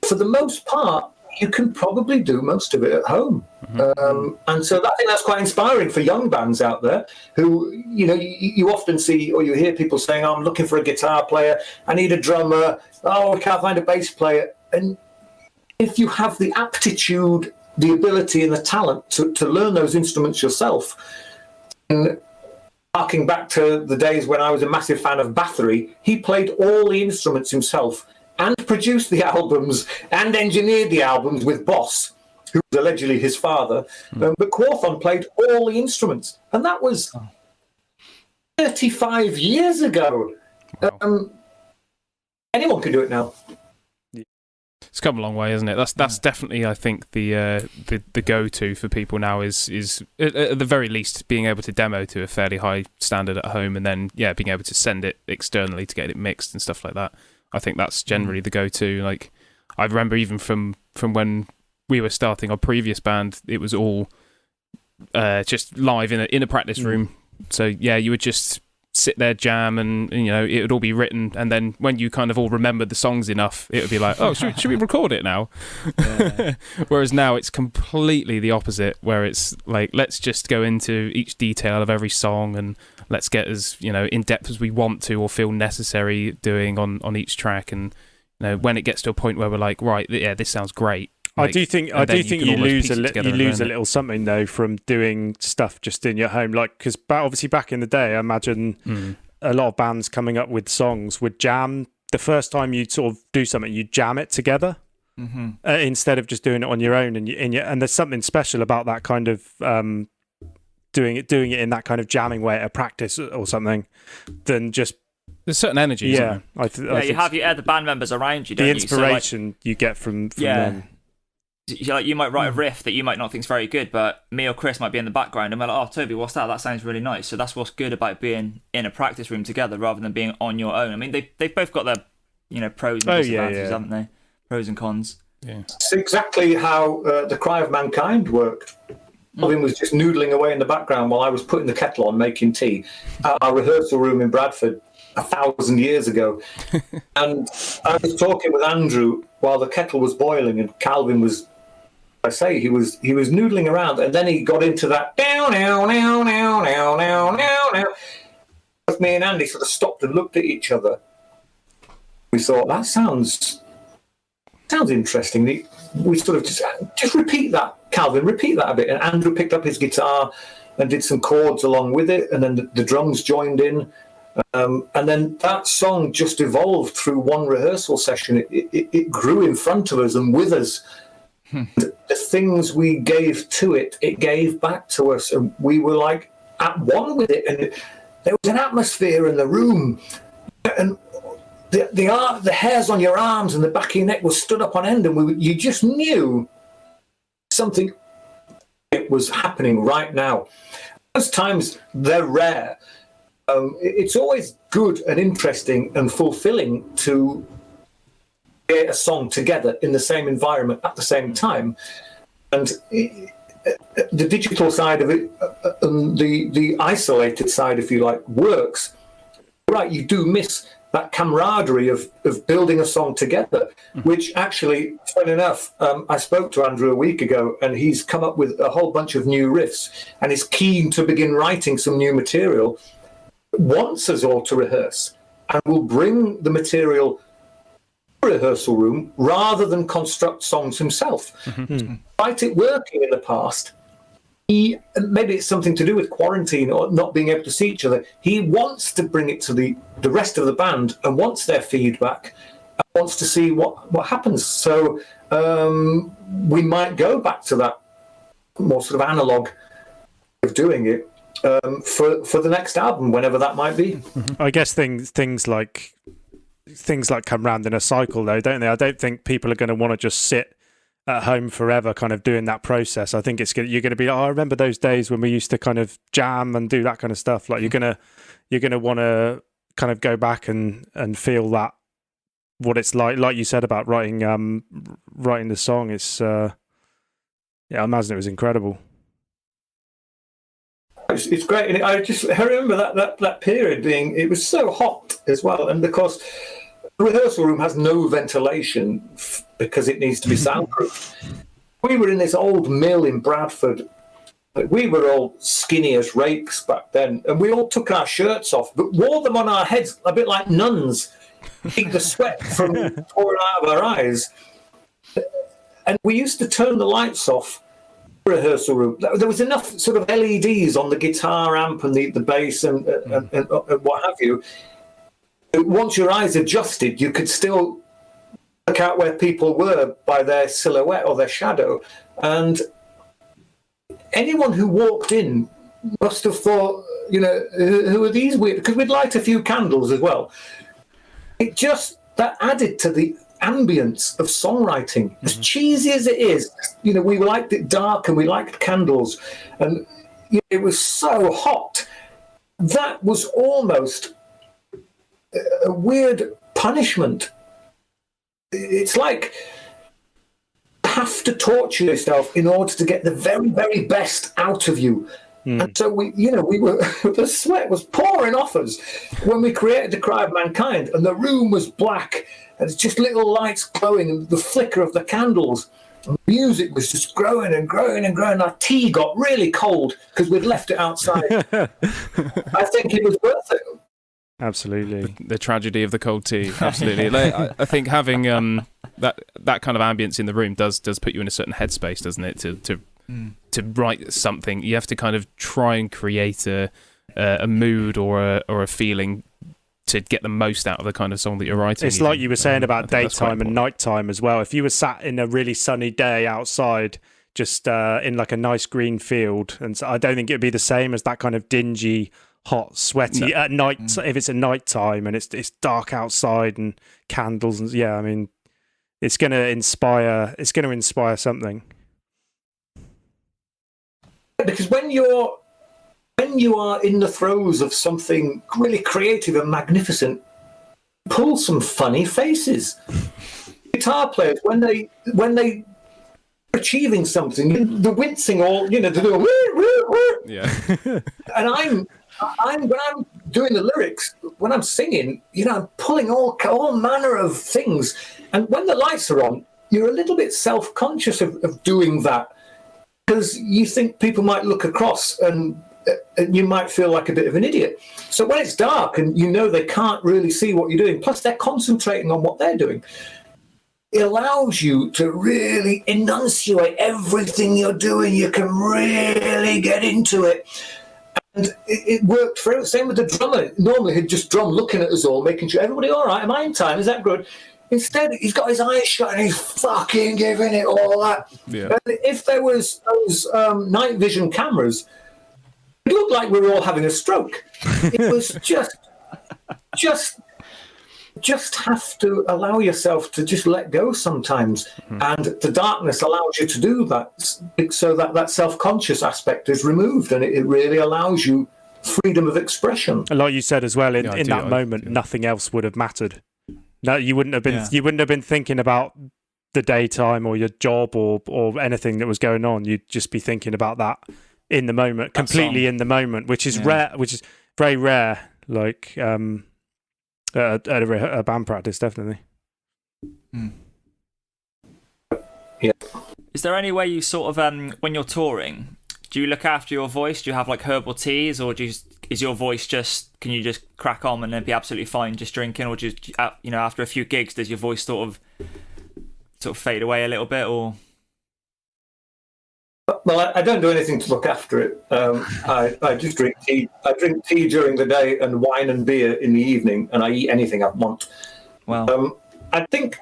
For the most part, you can probably do most of it at home. And so I think that's quite inspiring for young bands out there who, you often see or you hear people saying, I'm looking for a guitar player, I need a drummer, I can't find a bass player. And if you have the aptitude, the ability and the talent to learn those instruments yourself, and harking back to the days when I was a massive fan of Bathory, he played all the instruments himself and produced the albums and engineered the albums with Boss, who was allegedly his father. But Quorthon played all the instruments, and that was 35 years ago. Wow. Anyone can do it now. It's come a long way, isn't it? That's definitely, I think, the go-to for people now is at the very least being able to demo to a fairly high standard at home, and then being able to send it externally to get it mixed and stuff like that. I think that's generally the go-to. Like, I remember even from when we were starting our previous band, it was all just live in a practice room. So you would just sit there, jam, and it would all be written, and then when you kind of all remembered the songs enough, it would be like, oh, should we record it now? Whereas now it's completely the opposite, where it's like, let's just go into each detail of every song and let's get as in depth as we want to or feel necessary doing on each track. And when it gets to a point where we're like, right, this sounds great. I do think you lose a little something though from doing stuff just in your home, like, because obviously back in the day, I imagine a lot of bands coming up with songs would jam. The first time you'd sort of do something, you'd jam it together instead of just doing it on your own. And there's something special about that kind of doing it in that kind of jamming way at a practice or something than just. There's certain energy. Yeah, you have your other band members around you. The inspiration you get from them. You might write a riff that you might not think is very good, but me or Chris might be in the background and we're like, oh, Toby, what's that? That sounds really nice. So that's what's good about being in a practice room together rather than being on your own. I mean, they've both got their pros and disadvantages, haven't they? Pros and cons. Yeah. It's exactly how The Cry of Mankind worked. Calvin was just noodling away in the background while I was putting the kettle on, making tea at our rehearsal room in Bradford 1,000 years ago. And I was talking with Andrew while the kettle was boiling, and Calvin was, he was noodling around, and then he got into that now. Me and Andy sort of stopped and looked at each other. We thought, that sounds interesting. We sort of just repeat that, Calvin, repeat that a bit. And Andrew picked up his guitar and did some chords along with it, and then the drums joined in. And then that song just evolved through one rehearsal session. It grew in front of us and with us. The things we gave to it, it gave back to us, and we were like at one with it. And there was an atmosphere in the room, and the hairs on your arms and the back of your neck was stood up on end, and you just knew something was happening right now. Those times, they're rare. It's always good and interesting and fulfilling to create a song together in the same environment at the same time. And the digital side of it, and the isolated side, if you like, works. Right, you do miss that camaraderie of building a song together, which actually, funny enough, I spoke to Andrew a week ago, and he's come up with a whole bunch of new riffs and is keen to begin writing some new material. Wants us all to rehearse, and will bring the material to the rehearsal room rather than construct songs himself. Despite it working in the past, maybe it's something to do with quarantine or not being able to see each other. He wants to bring it to the rest of the band and wants their feedback and wants to see what happens. So we might go back to that more sort of analog of doing it. For the next album, whenever that might be. I guess things like come round in a cycle, though, don't they? I don't think people are going to want to just sit at home forever, kind of doing that process. I think you're going to be. I remember those days when we used to kind of jam and do that kind of stuff. Like you're gonna want to kind of go back and feel that what it's like you said about writing the song, it's I imagine it was incredible. It's great, and I remember that period being, it was so hot as well, and of course the rehearsal room has no ventilation because it needs to be soundproof. We were in this old mill in Bradford. We were all skinny as rakes back then, and we all took our shirts off but wore them on our heads a bit like nuns, keep the sweat from pouring out of our eyes. And we used to turn the lights off rehearsal room. There was enough sort of LEDs on the guitar amp and the bass and what have you. Once your eyes adjusted, you could still work out where people were by their silhouette or their shadow. And anyone who walked in must have thought, who are these weird? Because we'd light a few candles as well. That added to the ambience of songwriting. As cheesy as it is, we liked it dark and we liked candles, and it was so hot. That was almost a weird punishment. It's like you have to torture yourself in order to get the very, very best out of you. And so we were the sweat was pouring off us when we created The Cry of Mankind, and the room was black and it's just little lights glowing and the flicker of the candles. And the music was just growing and growing and growing. Our tea got really cold because we'd left it outside. I think it was worth it. Absolutely. The tragedy of the cold tea. Absolutely. I think having that kind of ambience in the room does put you in a certain headspace, doesn't it? To write something, you have to kind of try and create a mood or a feeling to get the most out of the kind of song that you're writing. It's like you were saying about daytime and nighttime as well. If you were sat in a really sunny day outside, just in like a nice green field, and so I don't think it'd be the same as that kind of dingy, hot, sweaty at night. If it's at nighttime and it's dark outside and candles and I mean, it's going to inspire something. Because when you are in the throes of something really creative and magnificent, pull some funny faces. Guitar players, when they are achieving something, the wincing all, they're doing and I'm when I'm doing the lyrics, when I'm singing, I'm pulling all manner of things. And when the lights are on, you're a little bit self-conscious of doing that, because you think people might look across and you might feel like a bit of an idiot. So when it's dark and they can't really see what you're doing, plus they're concentrating on what they're doing, it allows you to really enunciate everything you're doing. You can really get into it. And it worked for same with the drummer. Normally he'd just drum looking at us all, making sure everybody all right, am I in time? Is that good? Instead, he's got his eyes shut and he's fucking giving it all that. Yeah. And if there was those night vision cameras, it looked like we were all having a stroke. It was just have to allow yourself to just let go sometimes. And the darkness allows you to do that, so that self-conscious aspect is removed, and it really allows you freedom of expression. And like you said as well, in that moment, nothing else would have mattered. No, you wouldn't have been. You wouldn't have been thinking about the daytime or your job or anything that was going on. You'd just be thinking about that in the moment, completely in the moment, which is rare, which is very rare. Like at a band practice, definitely. Yeah. Is there any way you sort of when you're touring, do you look after your voice? Do you have like herbal teas, or is your voice can you just crack on and then be absolutely fine just drinking, or just after a few gigs does your voice sort of fade away a little bit, or? Well, I don't do anything to look after it. I just drink tea. I drink tea during the day and wine and beer in the evening, and I eat anything I want. Well, I think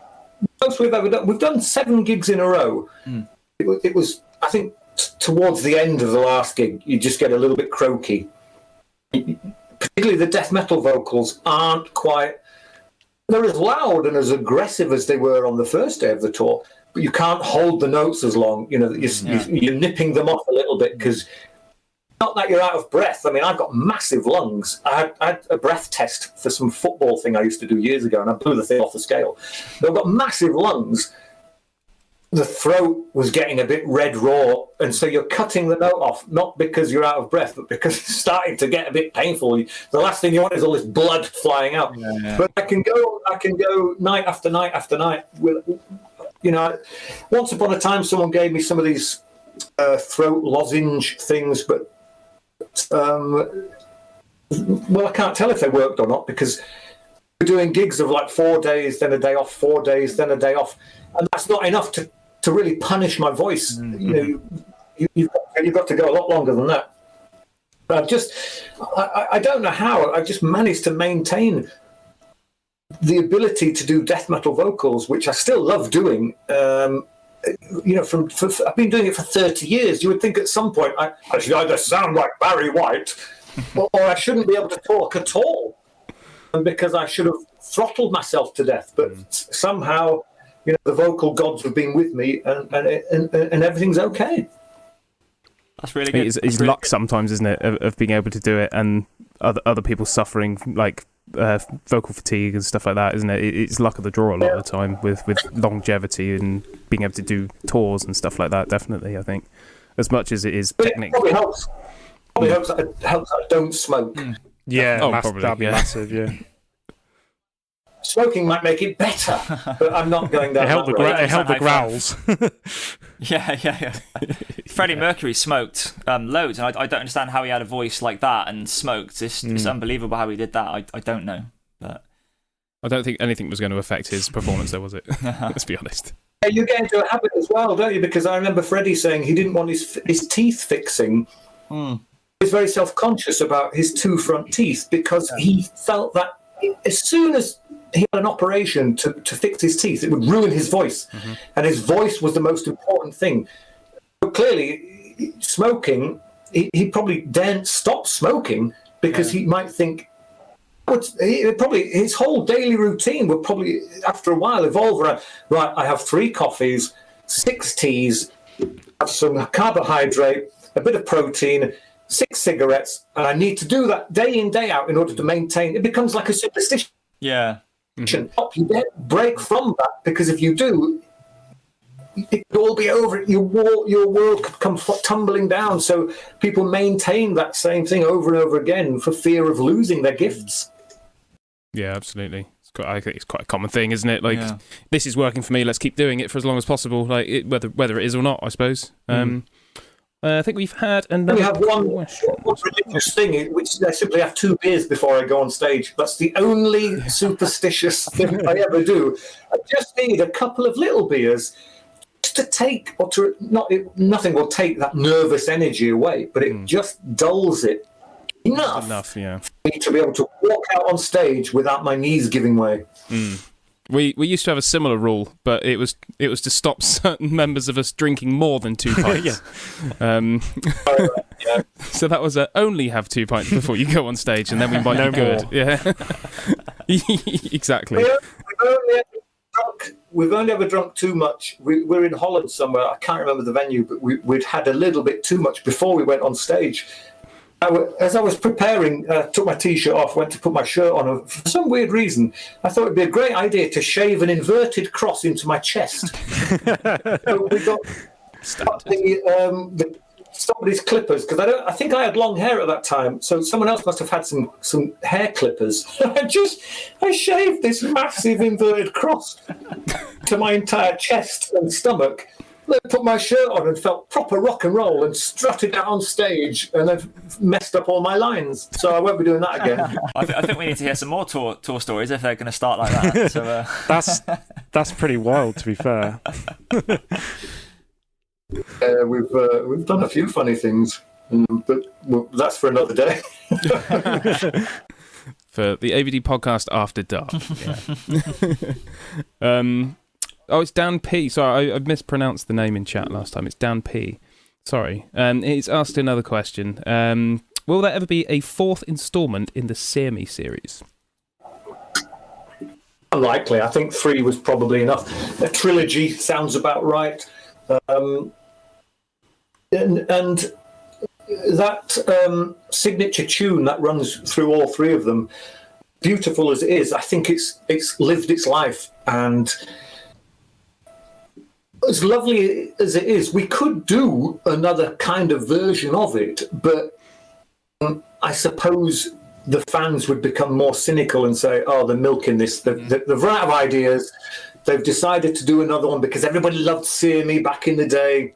most we've ever done. We've done 7 gigs in a row. It was, I think, towards the end of the last gig, you just get a little bit croaky. Particularly the death metal vocals aren't quite. They're as loud and as aggressive as they were on the first day of the tour, but you can't hold the notes as long. You're nipping them off a little bit because not that you're out of breath. I mean, I've got massive lungs. I had a breath test for some football thing I used to do years ago, and I blew the thing off the scale. But I've got massive lungs. The throat was getting a bit red raw, and so you're cutting the note off, not because you're out of breath, but because it's starting to get a bit painful. The last thing you want is all this blood flying out. Yeah. But I can go night after night after night. With, once upon a time, someone gave me some of these throat lozenge things, but I can't tell if they worked or not, because we're doing gigs of like 4 days, then a day off, 4 days, then a day off, and that's not enough to really punish my voice. Mm-hmm. You've got to go a lot longer than that. But I don't know how. I just managed to maintain the ability to do death metal vocals, which I still love doing. I've been doing it for 30 years. You would think at some point I should either sound like Barry White, or I shouldn't be able to talk at all, because I should have throttled myself to death. But somehow, the vocal gods have been with me, and everything's okay. That's really good. It's really luck good. Sometimes, isn't it, of being able to do it, and other people suffering like vocal fatigue and stuff like that, isn't it? It's luck of the draw a lot of the time with longevity and being able to do tours and stuff like that. Definitely, I think, as much as it is technique. It probably helps. It helps I don't smoke. Yeah, probably, that'd be massive. Yeah. Smoking might make it better, but I'm not going down. It helped the growls. Yeah. Freddie Mercury smoked loads, and I don't understand how he had a voice like that and smoked. It's unbelievable how he did that. I don't know, but I don't think anything was going to affect his performance, though, was it? Let's be honest. You get into a habit as well, don't you? Because I remember Freddie saying he didn't want his teeth fixing. He was very self-conscious about his two front teeth, because he felt that as soon as he had an operation to fix his teeth, it would ruin his voice. Mm-hmm. And his voice was the most important thing. But clearly, smoking, he probably daren't stop smoking, because he might think, his whole daily routine would probably, after a while, evolve around, right, I have 3 coffees, 6 teas, have some carbohydrate, a bit of protein, 6 cigarettes, and I need to do that day in, day out in order to maintain. It becomes like a superstition. Yeah. Mm-hmm. You don't break from that, because if you do, it could all be over. Your world could come tumbling down. So people maintain that same thing over and over again for fear of losing their gifts. Yeah, absolutely. I think it's quite a common thing, isn't it? Like, this is working for me. Let's keep doing it for as long as possible. Like, whether it is or not, I suppose. I think we've had another. We have one religious thing, which I simply have 2 beers before I go on stage. That's the only superstitious thing I ever do. I just need a couple of little beers just to take, nothing will take that nervous energy away, but it just dulls it enough for me to be able to walk out on stage without my knees giving way. We used to have a similar rule, but it was to stop certain members of us drinking more than 2 pints. So that was only have 2 pints before you go on stage, and then we might be good. Yeah, exactly. We've only ever drunk too much. We're in Holland somewhere. I can't remember the venue, but we'd had a little bit too much before we went on stage. As I was preparing, took my T-shirt off, went to put my shirt on, and for some weird reason, I thought it'd be a great idea to shave an inverted cross into my chest. So we got somebody's clippers, because I think I had long hair at that time, so someone else must have had some hair clippers. I shaved this massive inverted cross to my entire chest and stomach. I put my shirt on and felt proper rock and roll and strutted out on stage, and I've messed up all my lines. So I won't be doing that again. I think we need to hear some more tour stories if they're going to start like that. So, that's pretty wild, to be fair. We've done a few funny things, but that's for another day. For the AVD podcast after dark. Yeah. It's Dan P. Sorry, I mispronounced the name in chat last time. It's Dan P. Sorry. He's asked another question. Will there ever be a 4th instalment in the Sear Me series? Unlikely. I think 3 was probably enough. A trilogy sounds about right. And that signature tune that runs through all three of them, beautiful as it is, I think it's lived its life, and as lovely as it is, we could do another kind of version of it, but I suppose the fans would become more cynical and say, oh, they're milking this. They've run out of ideas. They've decided to do another one because everybody loved Sear Me back in the day,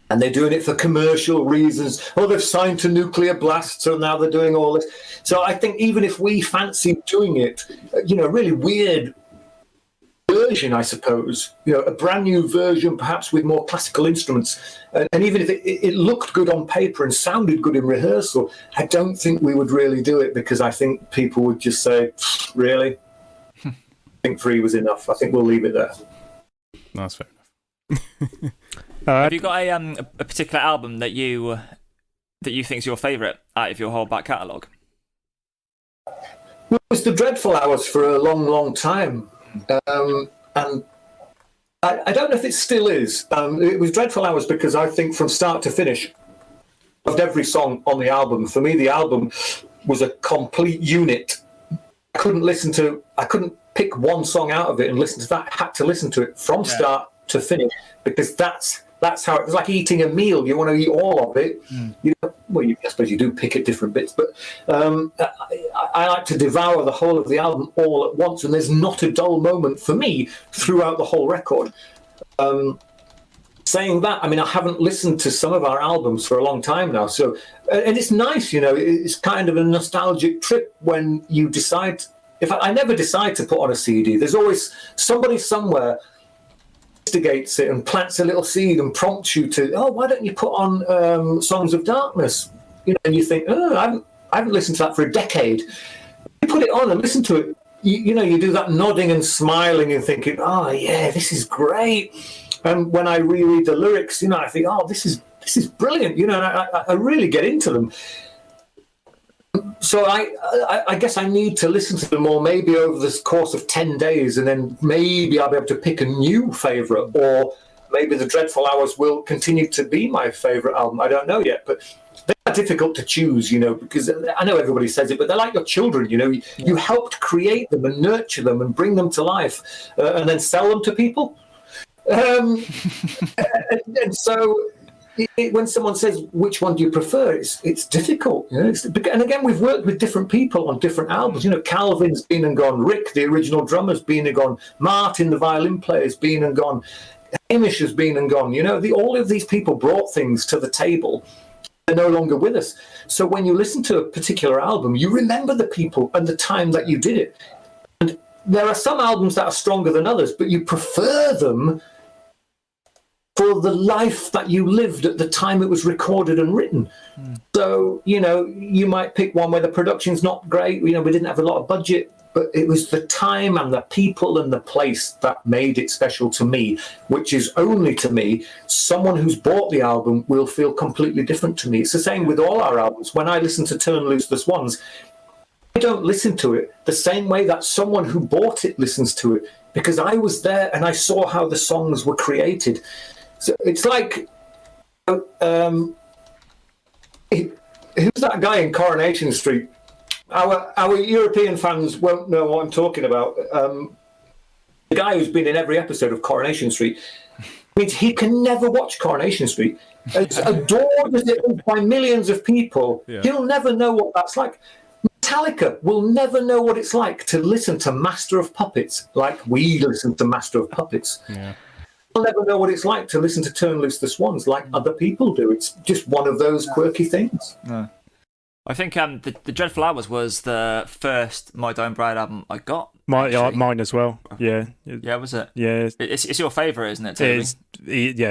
and they're doing it for commercial reasons. Oh, they've signed to Nuclear Blast, so now they're doing all this. So I think even if we fancied doing it, really weird version, I suppose, a brand new version, perhaps with more classical instruments, and even if it looked good on paper and sounded good in rehearsal, I don't think we would really do it, because I think people would just say, really? I think 3 was enough. I think we'll leave it there. That's fair enough. Have you got a particular album that you think is your favourite out of your whole back catalogue? Well, it was the Dreadful Hours for a long, long time. And I don't know if it still is. It was Dreadful Hours because I think from start to finish, I loved every song on the album. For me, the album was a complete unit. I couldn't pick one song out of it and listen to that. I had to listen to it from start to finish, because that's how it was. Like eating a meal. You want to eat all of it. I suppose you do pick at different bits, but I like to devour the whole of the album all at once, and there's not a dull moment for me throughout the whole record. Saying that, I mean, I haven't listened to some of our albums for a long time now, so and it's nice, it's kind of a nostalgic trip when you decide. In fact, I never decide to put on a CD. There's always somebody somewhere instigates it and plants a little seed and prompts you to, why don't you put on Songs of Darkness? And you think, I haven't listened to that for a decade. You put it on and listen to it. You do that nodding and smiling and thinking, oh yeah, this is great. And when I reread the lyrics, I think, oh, this is brilliant. And I really get into them. So I guess I need to listen to them more, maybe over the course of 10 days, and then maybe I'll be able to pick a new favourite, or maybe the Dreadful Hours will continue to be my favourite album. I don't know yet, but they're difficult to choose, because I know everybody says it, but they're like your children, You helped create them and nurture them and bring them to life, and then sell them to people. And so when someone says, which one do you prefer, it's difficult. And again, we've worked with different people on different albums. Calvin's been and gone. Rick, the original drummer's been and gone. Martin, the violin player's been and gone. Hamish has been and gone. All of these people brought things to the table. They're no longer with us. So when you listen to a particular album, you remember the people and the time that you did it. And there are some albums that are stronger than others, but you prefer them for the life that you lived at the time it was recorded and written. So, you might pick one where the production's not great. We didn't have a lot of budget, but it was the time and the people and the place that made it special to me, which is only to me. Someone who's bought the album will feel completely different to me. It's the same with all our albums. When I listen to Turn Loose the Swans, I don't listen to it the same way that someone who bought it listens to it, because I was there and I saw how the songs were created. So it's like, who's that guy in Coronation Street? Our European fans won't know what I'm talking about. The guy who's been in every episode of Coronation Street means he can never watch Coronation Street. As adored as it is by millions of people, he'll never know what that's like. Metallica will never know what it's like to listen to Master of Puppets like we listen to Master of Puppets. Yeah. I'll never know what it's like to listen to Turn Loose the Swans like other people do. It's just one of those quirky things. Yeah. I think the Dreadful Hours was the first My Dying Bride album I got. Mine as well. Yeah. Yeah, was it? Yeah. It's your favourite, isn't it, Toby?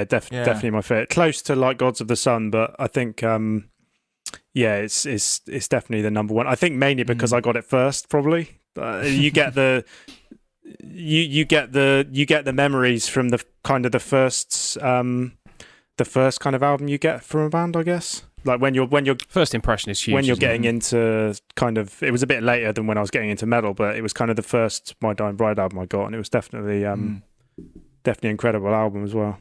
Definitely my favourite. Close to like Gods of the Sun, but I think it's definitely the number one. I think mainly because I got it first, probably. You get the you get the memories from the kind of the first kind of album you get from a band, I guess. Like when you're first impression is huge. When you're getting into kind of, it was a bit later than when I was getting into metal, but it was kind of the first My Dying Bride album I got, and it was definitely definitely incredible album as well.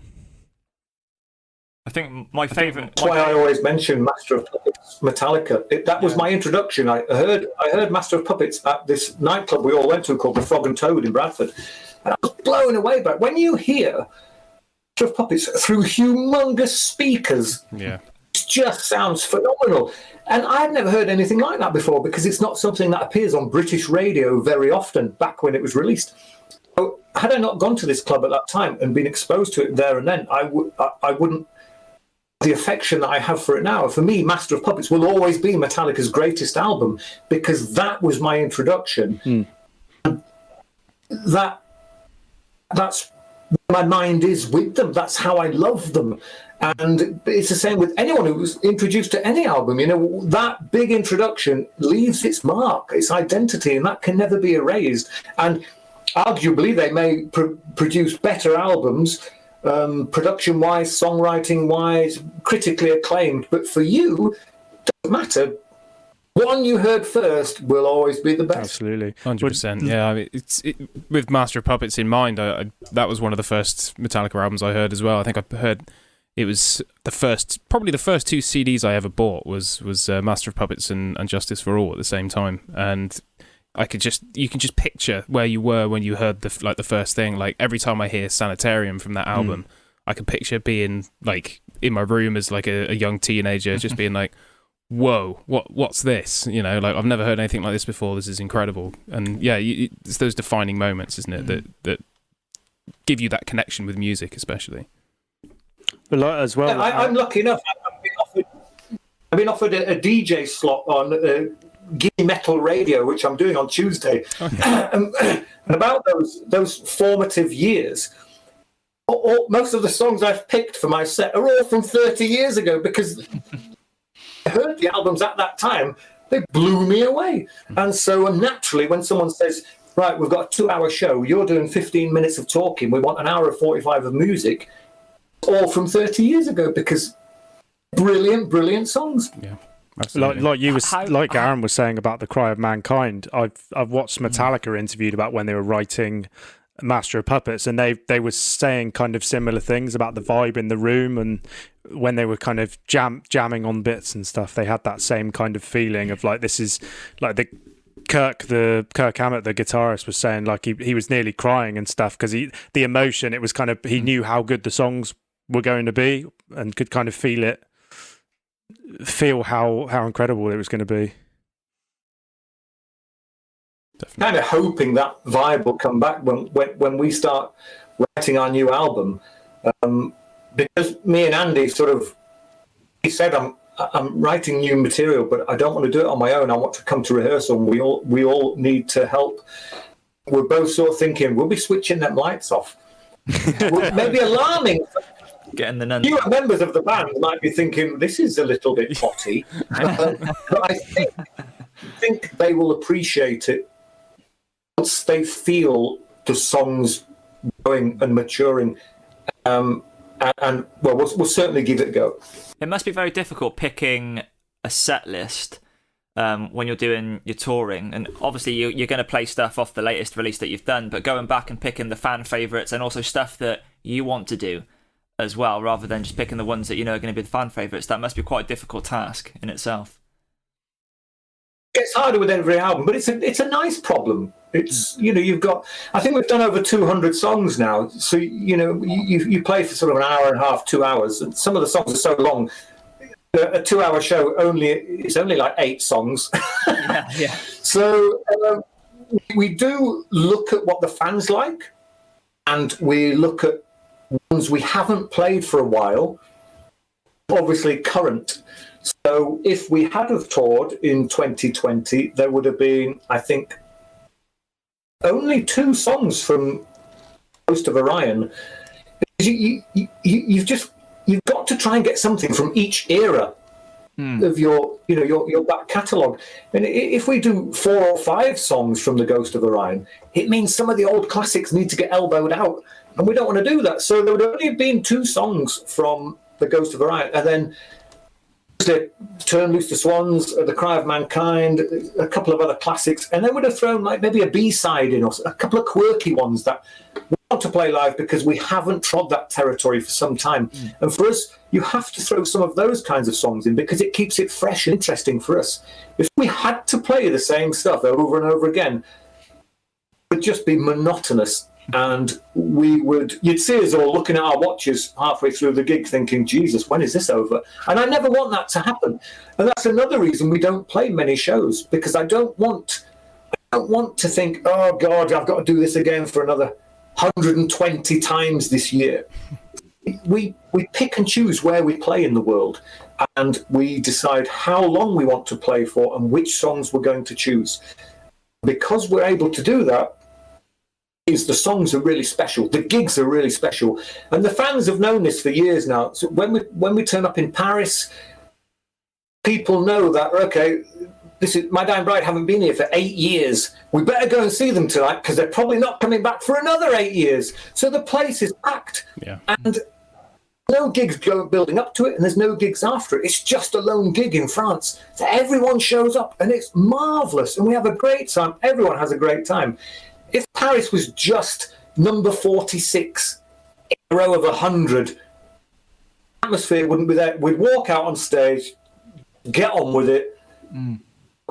I think my favourite. That's why I always mention Master of Puppets, Metallica. That was my introduction. I heard Master of Puppets at this nightclub we all went to called the Frog and Toad in Bradford, and I was blown away by it. When you hear Master of Puppets through humongous speakers, it just sounds phenomenal. And I'd never heard anything like that before because it's not something that appears on British radio very often back when it was released. So had I not gone to this club at that time and been exposed to it there and then, I wouldn't. The affection that I have for it now. For me, Master of Puppets will always be Metallica's greatest album because that was my introduction. And that's where my mind is with them. That's how I love them. And it's the same with anyone who was introduced to any album. You know, that big introduction leaves its mark, its identity, and that can never be erased. And arguably, they may produce better albums, production-wise, songwriting-wise, critically acclaimed. But for you, it doesn't matter. One you heard first will always be the best. Absolutely, 100%. Yeah, I mean, with Master of Puppets in mind, that was one of the first Metallica albums I heard as well. I think I heard it was probably the first two CDs I ever bought was Master of Puppets and Justice for All at the same time, and you can just picture where you were when you heard the first thing. Like every time I hear Sanitarium from that album, I can picture being like in my room as like a young teenager, just being like, "Whoa, what's this?" You know, like I've never heard anything like this before. This is incredible. And yeah, it's those defining moments, isn't it, that give you that connection with music, especially. But as well, I'm lucky enough. I've been offered a DJ slot on Giddy Metal Radio, which I'm doing on Tuesday. Okay. And about those formative years, most of the songs I've picked for my set are all from 30 years ago because I heard the albums at that time. They blew me away. And so naturally, when someone says, right, we've got a 2-hour show, you're doing 15 minutes of talking, we want an hour of 45 of music, all from 30 years ago because brilliant songs. Yeah. Like Aaron was saying about the Cry of Mankind. I've watched Metallica interviewed about when they were writing Master of Puppets, and they were saying kind of similar things about the vibe in the room, and when they were kind of jamming on bits and stuff, they had that same kind of feeling of like, this is like Kirk Hammett, the guitarist, was saying like he was nearly crying and stuff because the emotion, it was kind of, he knew how good the songs were going to be and could kind of feel how incredible it was going to be. Definitely. Kind of hoping that vibe will come back when we start writing our new album, because me and Andy he said I'm writing new material, but I don't want to do it on my own. I want to come to rehearsal. And we all need to help. We're both sort of thinking we'll be switching them lights off. Maybe alarming. Getting the newer members of the band might be thinking this is a little bit potty, but I think they will appreciate it once they feel the songs going and maturing. And we'll certainly give it a go. It must be very difficult picking a set list when you're doing your touring, and obviously you're going to play stuff off the latest release that you've done, but going back and picking the fan favourites and also stuff that you want to do as well, rather than just picking the ones that you know are going to be the fan favourites. That must be quite a difficult task in itself. It gets harder with every album, but it's a nice problem. It's, you've got, I think we've done over 200 songs now, so you play for sort of an hour and a half, 2 hours, and some of the songs are so long. A 2-hour show it's only like 8 songs. Yeah. So we do look at what the fans like, and we look at ones we haven't played for a while, obviously current. So if we had have toured in 2020, there would have been, I think, only 2 songs from Ghost of Orion. You've got to try and get something from each era of your back catalogue. And if we do 4 or 5 songs from the Ghost of Orion, it means some of the old classics need to get elbowed out, and we don't want to do that. So there would only have been 2 songs from the Ghost of Orion, and then Turn Loose the Swans, The Cry of Mankind, a couple of other classics, and then would have thrown like maybe a B-side in, or a couple of quirky ones that want to play live because we haven't trod that territory for some time. And for us, you have to throw some of those kinds of songs in because it keeps it fresh and interesting for us. If we had to play the same stuff over and over again, it would just be monotonous. And you'd see us all looking at our watches halfway through the gig thinking, Jesus, when is this over? And I never want that to happen. And that's another reason we don't play many shows, because I don't want to think, oh God, I've got to do this again for another 120 times this year. We pick and choose where we play in the world, and we decide how long we want to play for and which songs we're going to choose. Because we're able to do that, the songs are really special, the gigs are really special, and the fans have known this for years now. So when we turn up in Paris, people know that, okay, this is My Dying Bride haven't been here for 8 years. We better go and see them tonight because they're probably not coming back for another 8 years. So the place is packed. Yeah. And no gigs building up to it, and there's no gigs after it. It's just a lone gig in France. So everyone shows up, and it's marvellous, and we have a great time. Everyone has a great time. If Paris was just number 46 in a row of 100, the atmosphere wouldn't be there. We'd walk out on stage, get on with it,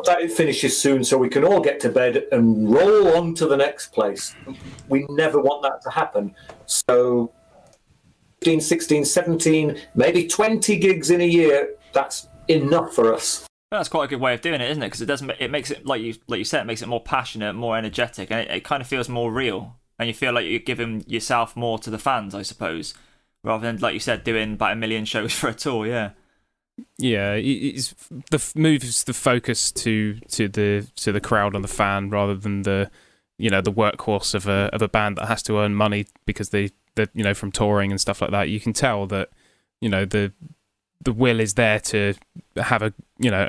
that it finishes soon so we can all get to bed and roll on to the next place. We never want that to happen. So 15, 16, 17, maybe 20 gigs in a year, that's enough for us. That's quite a good way of doing it, isn't it? Because it makes it, like you said, it makes it more passionate, more energetic, and it kind of feels more real. And you feel like you're giving yourself more to the fans, I suppose, rather than, like you said, doing about 1 million shows for a tour. Yeah. Yeah, it's moves the focus to the crowd and the fan rather than the workhorse of a band that has to earn money because they from touring and stuff like that. You can tell that the will is there to have a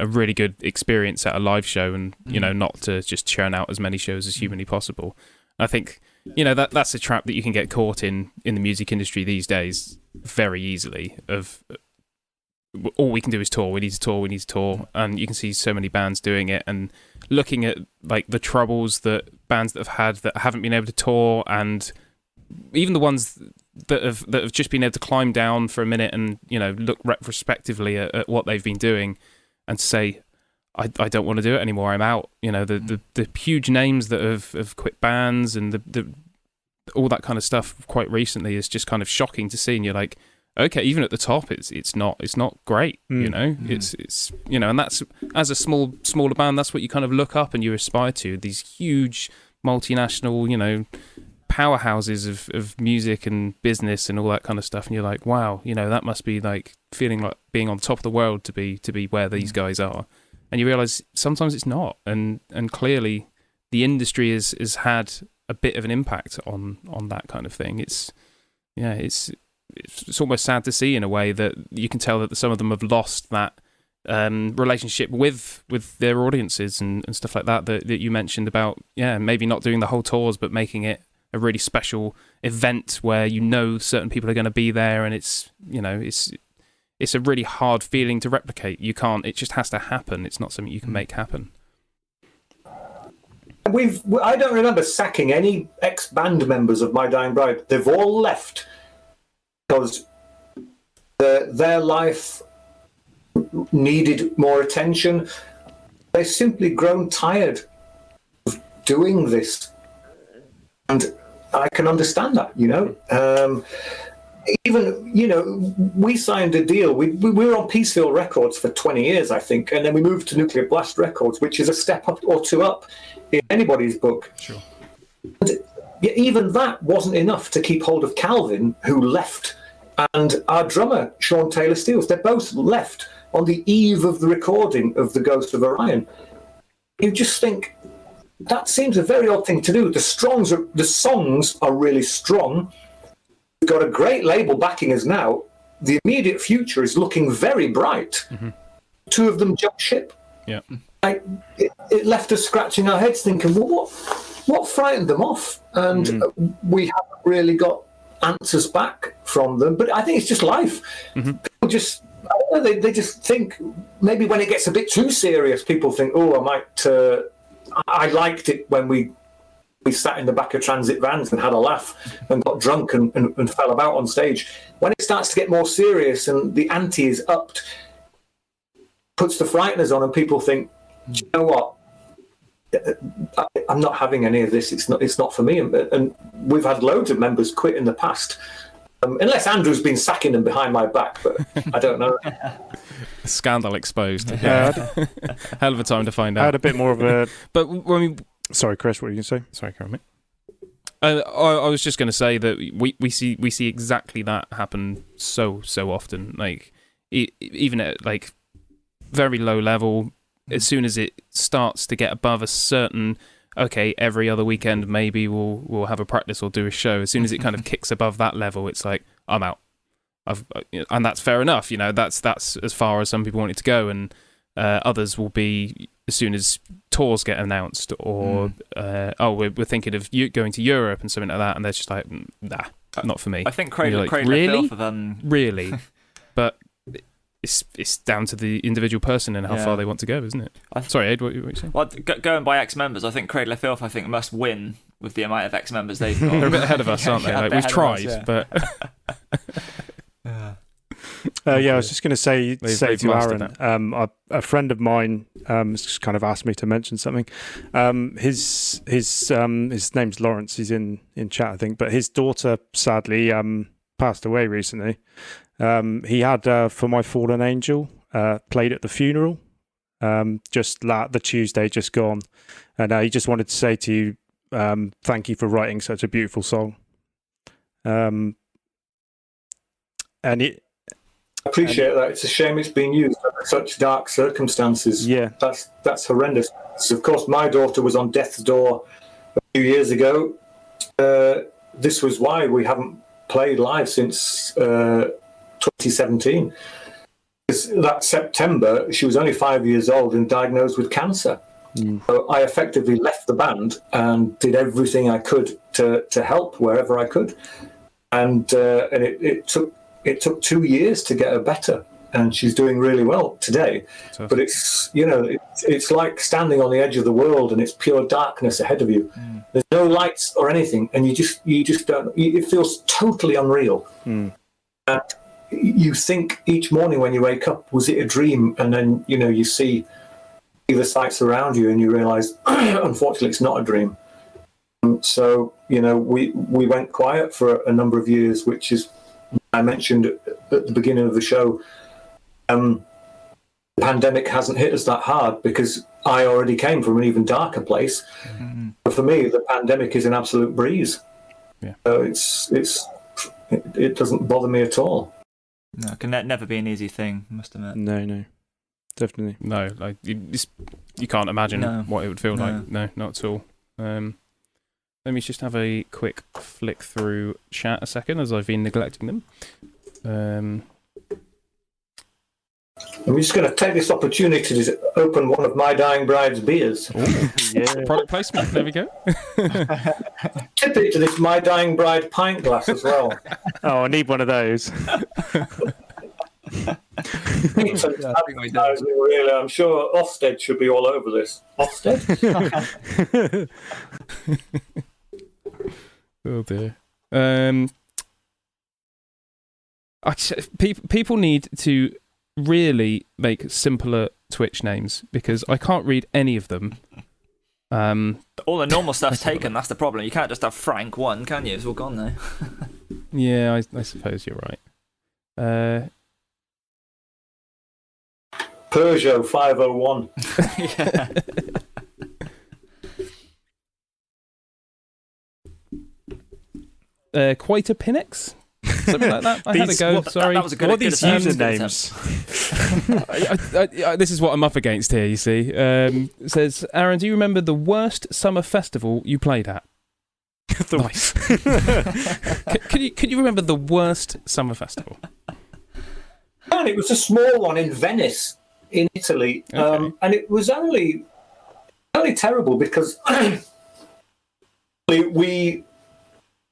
really good experience at a live show and not to just churn out as many shows as humanly possible. I think that's a trap that you can get caught in the music industry these days very easily. Of all we can do is tour. We need to tour, and you can see so many bands doing it. And looking at like the troubles that bands that have had that haven't been able to tour, and even the ones that have just been able to climb down for a minute and look retrospectively at what they've been doing and say, I don't want to do it anymore. I'm out. The huge names that have quit bands and the all that kind of stuff quite recently is just kind of shocking to see. And you're like, okay, even at the top, it's not great. It's and that's, as a smaller band, that's what you kind of look up and you aspire to. These huge multinational, powerhouses of music and business and all that kind of stuff, and you're like, wow, that must be like feeling like being on top of the world to be where these guys are. And you realize sometimes it's not, and clearly the industry has had a bit of an impact on that kind of thing. It's almost sad to see in a way that you can tell that some of them have lost that relationship with their audiences and stuff like that you mentioned about, maybe not doing the whole tours but making it a really special event where certain people are going to be there, and it's a really hard feeling to replicate. It just has to happen. It's not something you can make happen. I don't remember sacking any ex-band members of My Dying Bride. They've all left because their life needed more attention. They've simply grown tired of doing this. And I can understand that, Even, we signed a deal. We were on Peaceville Records for 20 years, I think, and then we moved to Nuclear Blast Records, which is a step up or two up in anybody's book. Sure. And even that wasn't enough to keep hold of Calvin, who left, and our drummer, Sean Taylor-Steels. They both left on the eve of the recording of The Ghost of Orion. You just think, that seems a very odd thing to do. The songs are really strong. We've got a great label backing us now. The immediate future is looking very bright. Mm-hmm. Two of them jumped ship. Yeah. It left us scratching our heads thinking, well, what frightened them off? And we haven't really got answers back from them. But I think it's just life. Mm-hmm. People just, I don't know, they just think, maybe when it gets a bit too serious, people think, I liked it when we we sat in the back of transit vans and had a laugh and got drunk and fell about on stage. When it starts to get more serious and the ante is upped, puts the frighteners on and people think, do you know what? I'm not having any of this. It's not for me. And we've had loads of members quit in the past. Unless Andrew's been sacking them behind my back, but I don't know. Scandal exposed. Yeah. Hell of a time to find out. I had a bit more of a... But I mean... Sorry, Chris, what were you going to say? Sorry, Karen. I was just going to say that we see exactly that happen so often. Like even at like very low level, as soon as it starts to get above a certain, okay, every other weekend maybe we'll have a practice or do a show. As soon as it kind of kicks above that level, it's like I'm out. And that's fair enough. You know, that's as far as some people want it to go, and others will be as soon as tours get announced or we're thinking of going to Europe and something like that, and they're just like, nah, not for me. I think Cradle really? of them. Really? But it's down to the individual person and how far they want to go, isn't it? Sorry, Ed, what were you saying? Well, going by ex-members, I think Cradle of Filth, must win with the amount of ex-members they've got. They're a bit ahead of us, aren't they? Like, we've tried, but... I was just going to say to Aaron, that. a friend of mine has kind of asked me to mention something. His name's Lawrence. He's in chat, I think. But his daughter sadly passed away recently. He had For My Fallen Angel played at the funeral just the Tuesday just gone, and he just wanted to say to you, thank you for writing such a beautiful song. And it. I appreciate that. It's a shame it's being used under such dark circumstances. Yeah, that's horrendous. So of course, my daughter was on death's door a few years ago. This was why we haven't played live since 2017. Because that September, she was only 5 years old and diagnosed with cancer. So I effectively left the band and did everything I could to help wherever I could, and it took 2 years to get her better, and she's doing really well today. But it's it's like standing on the edge of the world, and it's pure darkness ahead of you. There's no lights or anything, and you just don't. It feels totally unreal. And you think each morning when you wake up, was it a dream? And then you see the sights around you, and you realise, unfortunately, it's not a dream. So we went quiet for a number of years, which is. I mentioned at the beginning of the show, the pandemic hasn't hit us that hard because I already came from an even darker place. But for me, the pandemic is an absolute breeze. Yeah. So it doesn't bother me at all. No, it can never be an easy thing, I must admit. No, definitely. No, like you can't imagine what it would feel like. No, not at all. Let me just have a quick flick through chat a second as I've been neglecting them. I'm just going to take this opportunity to open one of My Dying Bride's beers. Ooh, yeah. Product placement, there we go. Tip it to this My Dying Bride pint glass as well. Oh, I need one of those. Really, I'm sure Ofsted should be all over this. Ofsted? Oh dear. People need to really make simpler Twitch names because I can't read any of them. All the normal stuff's taken. That's the problem. You can't just have Frank 1, can you? It's all gone now. Yeah, I suppose you're right. Peugeot 501. Yeah. Quite a Pinex? Something like that. I had a go. Sorry. That was a good. What are these usernames? This is what I'm up against here. You see, it says, Aaron, do you remember the worst summer festival you played at? Nice. Could you remember the worst summer festival? And it was a small one in Venice, in Italy, and it was only terrible because we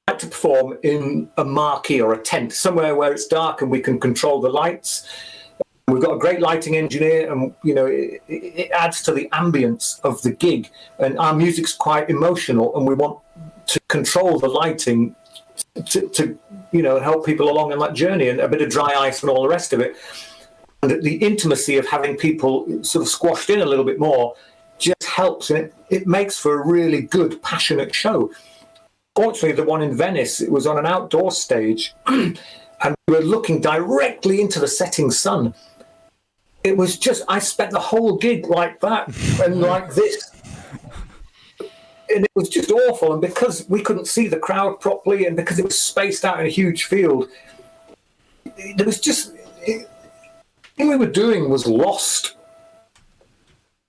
had to perform in a marquee or a tent, somewhere where it's dark and we can control the lights. We've got a great lighting engineer, and it adds to the ambience of the gig. And our music's quite emotional, and we want to control the lighting to help people along on that journey, and a bit of dry ice and all the rest of it. And the intimacy of having people sort of squashed in a little bit more just helps, and it makes for a really good, passionate show. Fortunately, the one in Venice, it was on an outdoor stage, and we were looking directly into the setting sun. It was just, I spent the whole gig like that and like this. And it was just awful. And because we couldn't see the crowd properly, and because it was spaced out in a huge field, there was just, everything we were doing was lost.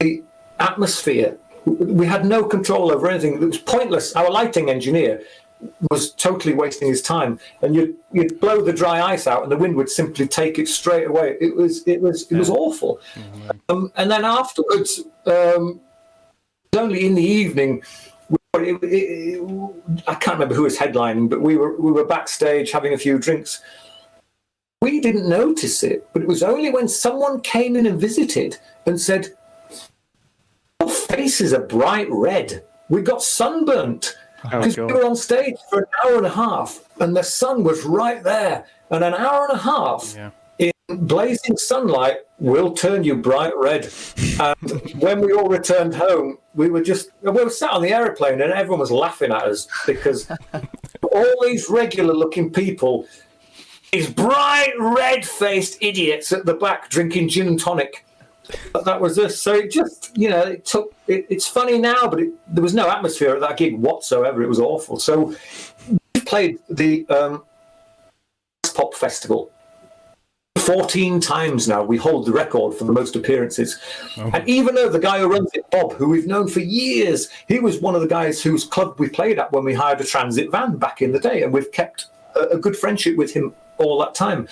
The atmosphere, we had no control over anything. It was pointless. Our lighting engineer was totally wasting his time, and you'd blow the dry ice out and the wind would simply take it straight away. It was awful. Mm-hmm. And then afterwards, only in the evening, I can't remember who was headlining, but we were backstage having a few drinks. We didn't notice it, but it was only when someone came in and visited and said, "Your faces are bright red. We got sunburnt." Because we were on stage for an hour and a half, and the sun was right there. And an hour and a half in blazing sunlight will turn you bright red. And when we all returned home, we were sat on the aeroplane, and everyone was laughing at us because all these regular-looking people, these bright red-faced idiots at the back drinking gin and tonic. But that was us. So it just, it took. It's funny now, but there was no atmosphere at that gig whatsoever. It was awful. So we played the Pop Festival 14 times now. We hold the record for the most appearances. Oh. And even though the guy who runs it, Bob, who we've known for years, he was one of the guys whose club we played at when we hired a transit van back in the day, and we've kept a good friendship with him all that time.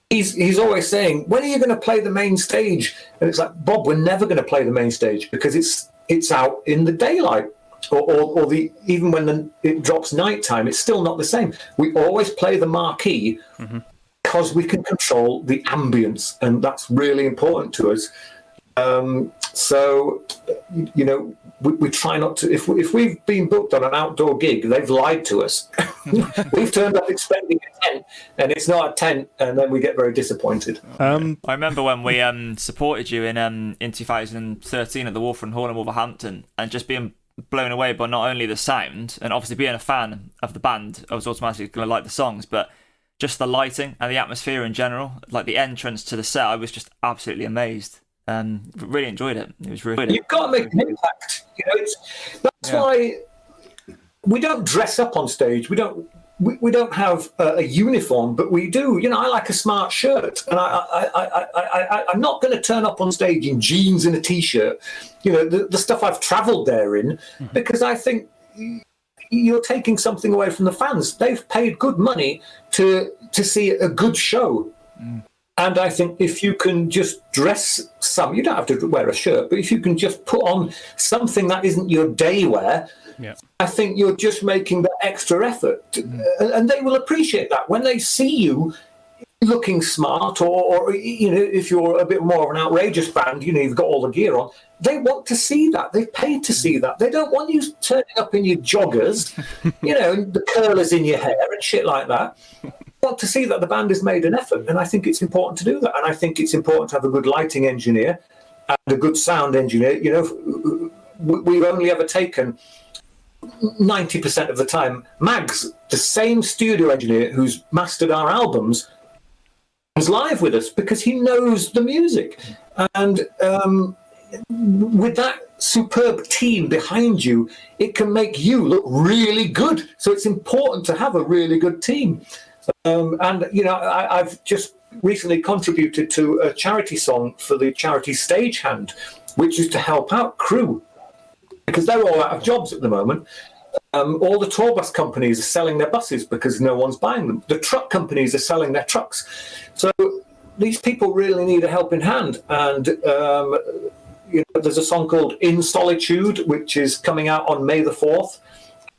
He's always saying, "When are you going to play the main stage?" And it's like, "Bob, we're never going to play the main stage because it's out in the daylight, or even when it drops nighttime, it's still not the same. We always play the marquee because we can control the ambience, and that's really important to us." So, we try not to. If we've been booked on an outdoor gig, they've lied to us. We've turned up expecting a tent, and it's not a tent, and then we get very disappointed. I remember when we supported you in 2013 at the Wolverhampton Hall in Wolverhampton, and just being blown away by not only the sound, and obviously being a fan of the band, I was automatically going to like the songs, but just the lighting and the atmosphere in general, like the entrance to the set, I was just absolutely amazed. Really enjoyed it. It was really. You've got to make an impact. That's why we don't dress up on stage. We don't have a uniform, but we do. I like a smart shirt, and I'm not going to turn up on stage in jeans and a t-shirt. The stuff I've travelled there in, because I think you're taking something away from the fans. They've paid good money to see a good show. And I think if you can just dress you don't have to wear a shirt, but if you can just put on something that isn't your day wear, I think you're just making the extra effort. And they will appreciate that. When they see you looking smart, or if you're a bit more of an outrageous band, you've got all the gear on, they want to see that. They've paid to see that. They don't want you turning up in your joggers, and the curlers in your hair and shit like that. Want to see that the band has made an effort, and I think it's important to do that. And I think it's important to have a good lighting engineer and a good sound engineer. We've only ever taken 90% of the time. Mags, the same studio engineer who's mastered our albums, is live with us because he knows the music. And with that superb team behind you, it can make you look really good. So it's important to have a really good team. I've just recently contributed to a charity song for the charity Stagehand, which is to help out crew because they're all out of jobs at the moment. All the tour bus companies are selling their buses because no one's buying them. The truck companies are selling their trucks. So these people really need a helping hand. And there's a song called In Solitude, which is coming out on May the 4th.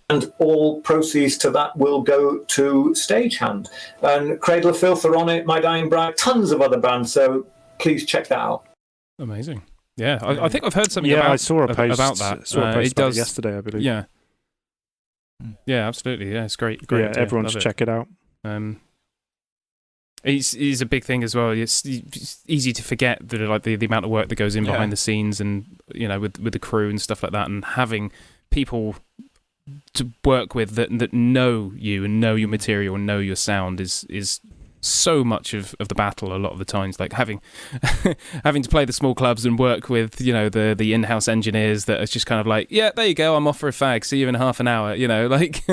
And all proceeds to that will go to Stagehand. And Cradle of Filth are on it, My Dying Bride, tons of other bands. So please check that out. Amazing. Yeah, I think I've heard something I saw a post about that. Saw a post it does yesterday, I believe. Yeah. Yeah, absolutely. Yeah, it's great. Great. Yeah, everyone should check it out. It's a big thing as well. It's easy to forget that like the amount of work that goes in behind the scenes, and with the crew and stuff like that, and having people to work with that know you and know your material and know your sound is so much of the battle a lot of the times. Like having to play the small clubs and work with the in-house engineers that are just kind of like, yeah, there you go, I'm off for a fag, see you in half an hour, like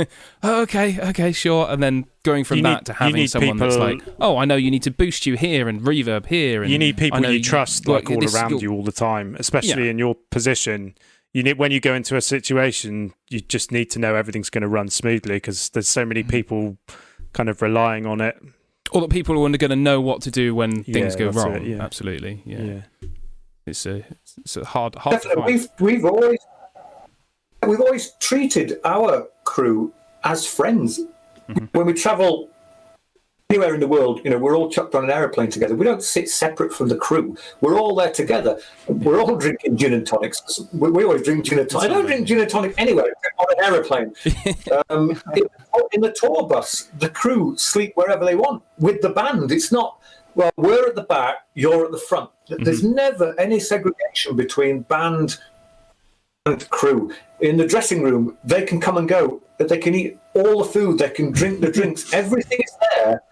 oh, okay, sure. And then going from to having someone that's like, oh, I know you need to boost you here and reverb here, and you need people you trust like all around you all the time, especially in your position. You need, when you go into a situation, you just need to know everything's going to run smoothly, because there's so many people kind of relying on it. Or that people are going to know what to do when things go wrong. It, yeah. Absolutely, yeah. It's a hard Definitely. to find. We've always treated our crew as friends. Mm-hmm. When we travel anywhere in the world, we're all chucked on an aeroplane together. We don't sit separate from the crew. We're all there together. We're all drinking gin and tonics. We always drink gin and tonic. I don't drink gin and tonic anywhere on an aeroplane. In the tour bus, the crew sleep wherever they want with the band. It's not, well, we're at the back, you're at the front. There's never any segregation between band and crew. In the dressing room, they can come and go. They can eat all the food. They can drink the drinks. Everything is there.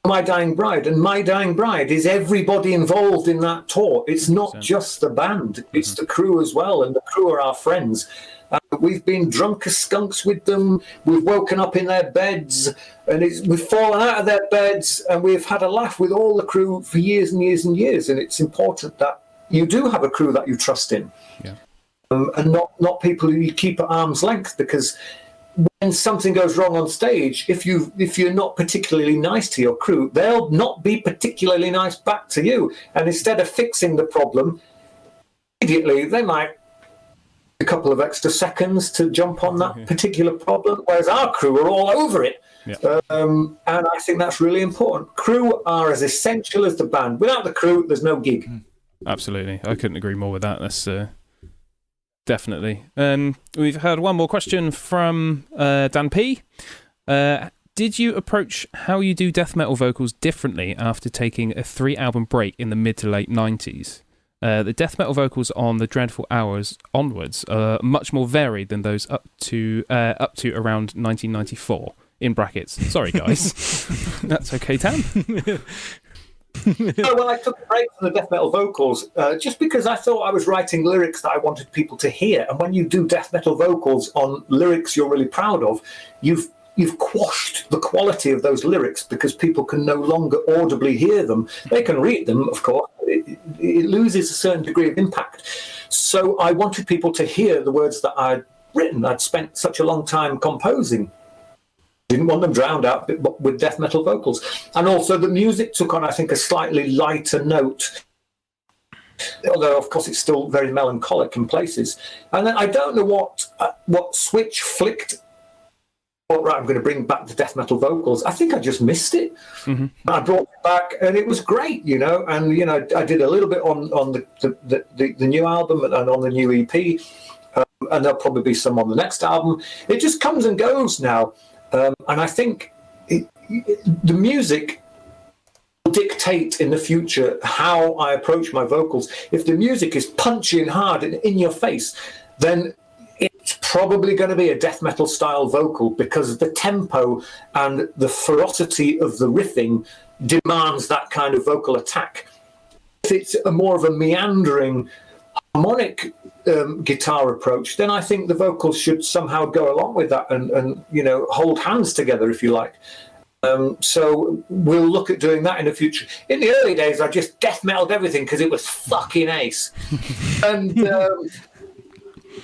My Dying Bride, and My Dying Bride is everybody involved in that tour. It's not just the band, it's the crew as well, and the crew are our friends. We've been drunk as skunks with them, we've woken up in their beds, and we've fallen out of their beds, and we've had a laugh with all the crew for years and years and years, and it's important that you do have a crew that you trust in, and not people who you keep at arm's length, because when something goes wrong on stage, if you're not particularly nice to your crew, they'll not be particularly nice back to you. And instead of fixing the problem immediately, they might a couple of extra seconds to jump on that particular problem, whereas our crew are all over it. And I think that's really important. Crew are as essential as the band. Without the crew, there's no gig. Absolutely. I couldn't agree more with that. That's definitely. We've had one more question from Dan P. Did you approach how you do death metal vocals differently after taking a 3-album break in the mid to late 90s? The death metal vocals on the Dreadful Hours onwards are much more varied than those up to around 1994. In brackets. Sorry, guys. That's okay, Tam. Well, I took a break from the death metal vocals just because I thought I was writing lyrics that I wanted people to hear. And when you do death metal vocals on lyrics you're really proud of, you've quashed the quality of those lyrics because people can no longer audibly hear them. They can read them, of course. It loses a certain degree of impact. So I wanted people to hear the words that I'd written. I'd spent such a long time composing. Didn't want them drowned out with death metal vocals. And also the music took on, I think, a slightly lighter note, although, of course, it's still very melancholic in places. And then I don't know what switch flicked. Oh, right, I'm going to bring back the death metal vocals. I think I just missed it. Mm-hmm. I brought it back, and it was great, And, I did a little bit on the new album and on the new EP, and there'll probably be some on the next album. It just comes and goes now. And I think the music will dictate in the future how I approach my vocals. If the music is punchy and hard and in your face, then it's probably going to be a death metal style vocal because the tempo and the ferocity of the riffing demands that kind of vocal attack. If it's more of a meandering harmonic guitar approach, then I think the vocals should somehow go along with that and hold hands together, if you like. So we'll look at doing that in the future. In the early days, I just death metaled everything because it was fucking ace. And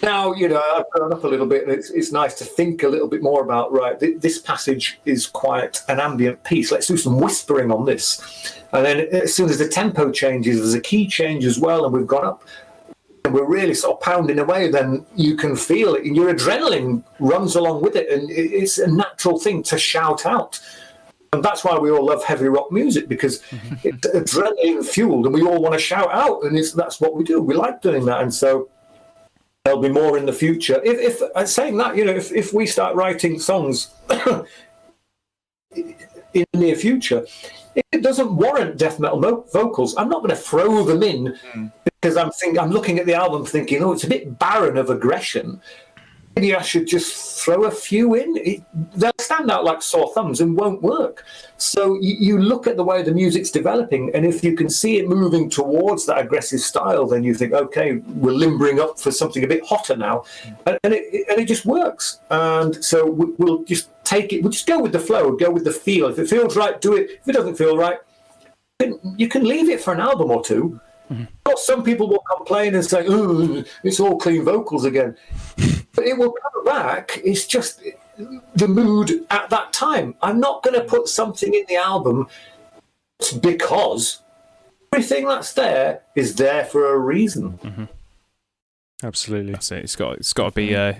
now, I've grown up a little bit, and it's nice to think a little bit more about, right, this passage is quite an ambient piece. Let's do some whispering on this. And then as soon as the tempo changes, there's a key change as well, and we've gone up. And we're really sort of pounding away, then you can feel it, and your adrenaline runs along with it, and it's a natural thing to shout out. And that's why we all love heavy rock music, because it's adrenaline fueled and we all want to shout out, and that's what we do. We like doing that. And so there'll be more in the future. If saying that, if we start writing songs in the near future, if it doesn't warrant death metal vocals, I'm not going to throw them in because I'm looking at the album thinking, it's a bit barren of aggression. Maybe I should just throw a few in. They'll stand out like sore thumbs and won't work. So you look at the way the music's developing, and if you can see it moving towards that aggressive style, then you think, okay, we're limbering up for something a bit hotter now, and it just works. And so we'll just take it. We'll just go with the flow, go with the feel. If it feels right, do it. If it doesn't feel right, you can leave it for an album or two. Or some people will complain and say, "Oh, it's all clean vocals again." But it will come back. It's just the mood at that time. I'm not going to put something in the album because everything that's there is there for a reason. Absolutely. That's it. It's got to be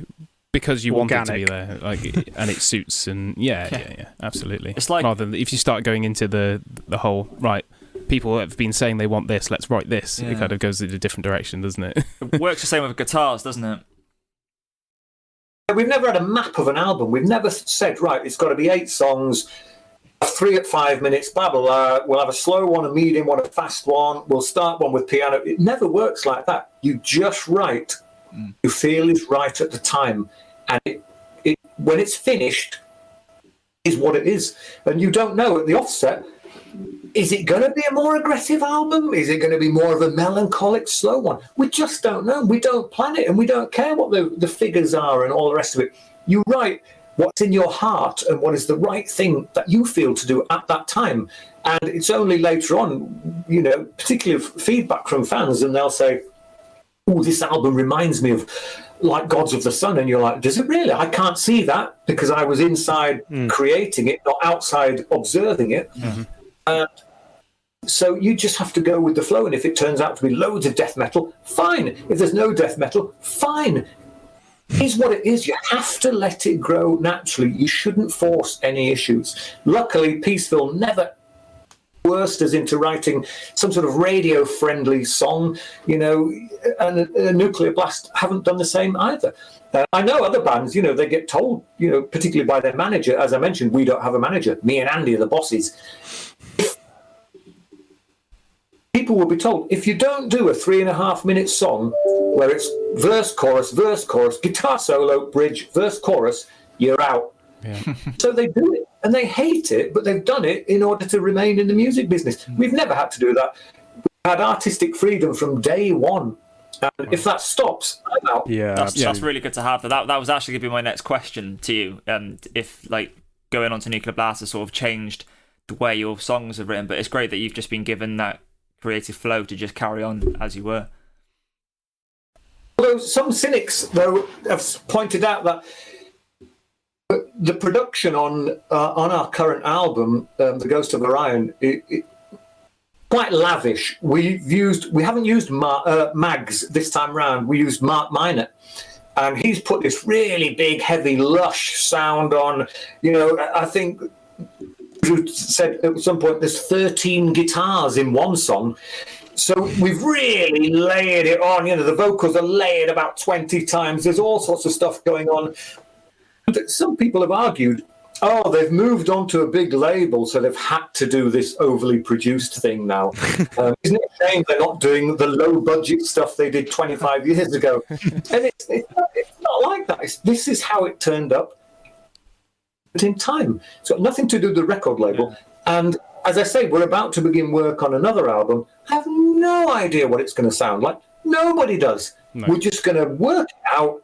because you organic. want it to be there, like, and it suits. And yeah, absolutely. It's like, rather than if you start going into the whole right. People have been saying they want this, let's write this. It kind of goes in a different direction, doesn't it? It works the same with guitars, doesn't it? We've never had a map of an album. We've never said, right, it's got to be 8 songs, 3 at 5 minutes, blah, blah, blah. We'll have a slow one, a medium one, a fast one. We'll start one with piano. It never works like that. You just write. You feel is right at the time. And it when it's finished, is what it is. And you don't know at the offset, is it going to be a more aggressive album? Is it going to be more of a melancholic, slow one? We just don't know. We don't plan it, and we don't care what the figures are and all the rest of it. You write what's in your heart and what is the right thing that you feel to do at that time. And it's only later on, particularly feedback from fans, and they'll say, "Oh, this album reminds me of like Gods of the Sun," and you're like, "Does it really? I can't see that because I was inside creating it, not outside observing it." So you just have to go with the flow, and if it turns out to be loads of death metal, fine. If there's no death metal, fine. It's what it is. You have to let it grow naturally. You shouldn't force any issues. Luckily, Peaceville never coerced us into writing some sort of radio-friendly song, and Nuclear Blast haven't done the same either. I know other bands, they get told, particularly by their manager. As I mentioned, we don't have a manager. Me and Andy are the bosses. People will be told, if you don't do a 3.5-minute song where it's verse, chorus, guitar solo, bridge, verse, chorus, you're out. Yeah. So they do it, and they hate it, but they've done it in order to remain in the music business. We've never had to do that. We had artistic freedom from day one. And if that stops, I'm out. Yeah, that's really good to have. That was actually going to be my next question to you. If going on to Nuclear Blast has sort of changed the way your songs are written, but it's great that you've just been given that creative flow to just carry on as you were. Although some cynics, though, have pointed out that the production on our current album, The Ghost of Orion, quite lavish. We haven't used Mags this time round. We used Mark Minor, and he's put this really big, heavy, lush sound on. I think Drew said at some point there's 13 guitars in one song. So we've really layered it on. The vocals are layered about 20 times. There's all sorts of stuff going on. Some people have argued, they've moved on to a big label, so they've had to do this overly produced thing now. Isn't it a shame they're not doing the low-budget stuff they did 25 years ago? And it's not like that. This is how it turned up. But in time. It's got nothing to do with the record label. Yeah. And as I say, we're about to begin work on another album. I have no idea what it's going to sound like. Nobody does. No. We're just going to work it out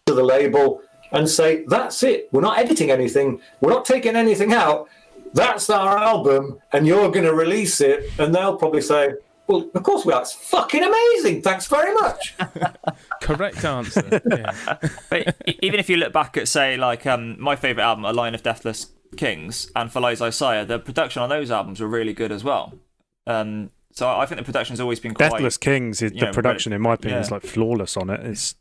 to the label and say, that's it. We're not editing anything. We're not taking anything out. That's our album, and you're going to release it. And they'll probably say, well, of course we are. It's fucking amazing. Thanks very much. Correct answer. Yeah. But even if you look back at, say, my favourite album, A Line of Deathless Kings, and For Lies Isaiah, the production on those albums were really good as well. So I think the production's always been quite... Deathless Kings, the production, in my opinion, is flawless on it. It's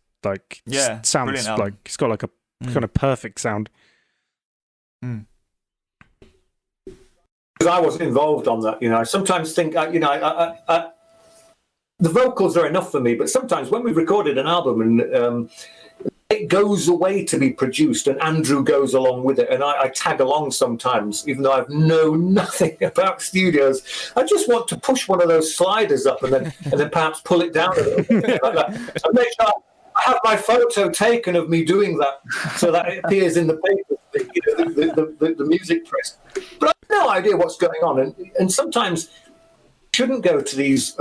sounds it's it's got a kind of perfect sound. I wasn't involved on that. I sometimes think, the vocals are enough for me, but sometimes when we recorded an album and it goes away to be produced and Andrew goes along with it and I tag along sometimes, even though I've known nothing about studios. I just want to push one of those sliders up and then perhaps pull it down a little bit like that. So make sure I have my photo taken of me doing that so that it appears in the paper, the music press. But I have no idea what's going on. And sometimes you shouldn't go to these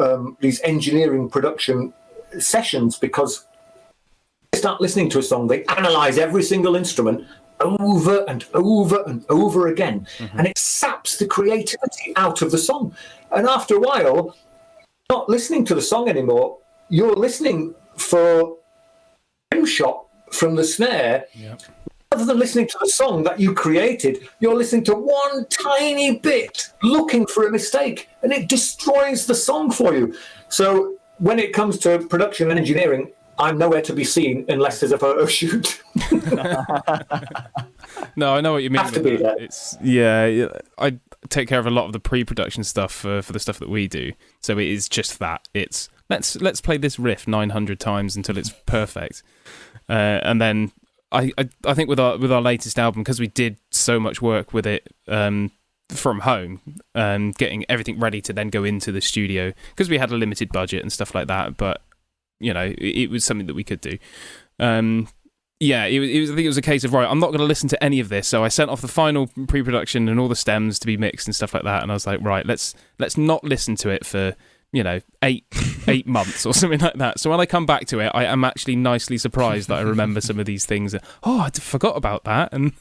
engineering production sessions because they start listening to a song, they analyze every single instrument over and over and over again, and it saps the creativity out of the song. And after a while, you're not listening to the song anymore. You're listening for a shot from the snare. Yep. Rather than listening to the song that you created, you're listening to one tiny bit, looking for a mistake, and it destroys the song for you. So when it comes to production and engineering, I'm nowhere to be seen unless there's a photo shoot. No, I know what you mean. Have to be there. I take care of a lot of the pre-production stuff for the stuff that we do. So it is just that. It's let's play this riff 900 times until it's perfect, and then I think with our latest album, because we did so much work with it from home, getting everything ready to then go into the studio because we had a limited budget and stuff like that, but it was something that we could do. I think it was a case of, right, I'm not going to listen to any of this, so I sent off the final pre-production and all the stems to be mixed and stuff like that, and I was like, right, let's not listen to it for 8 months or something like that. So when I come back to it, I am actually nicely surprised that I remember some of these things. I forgot about that. And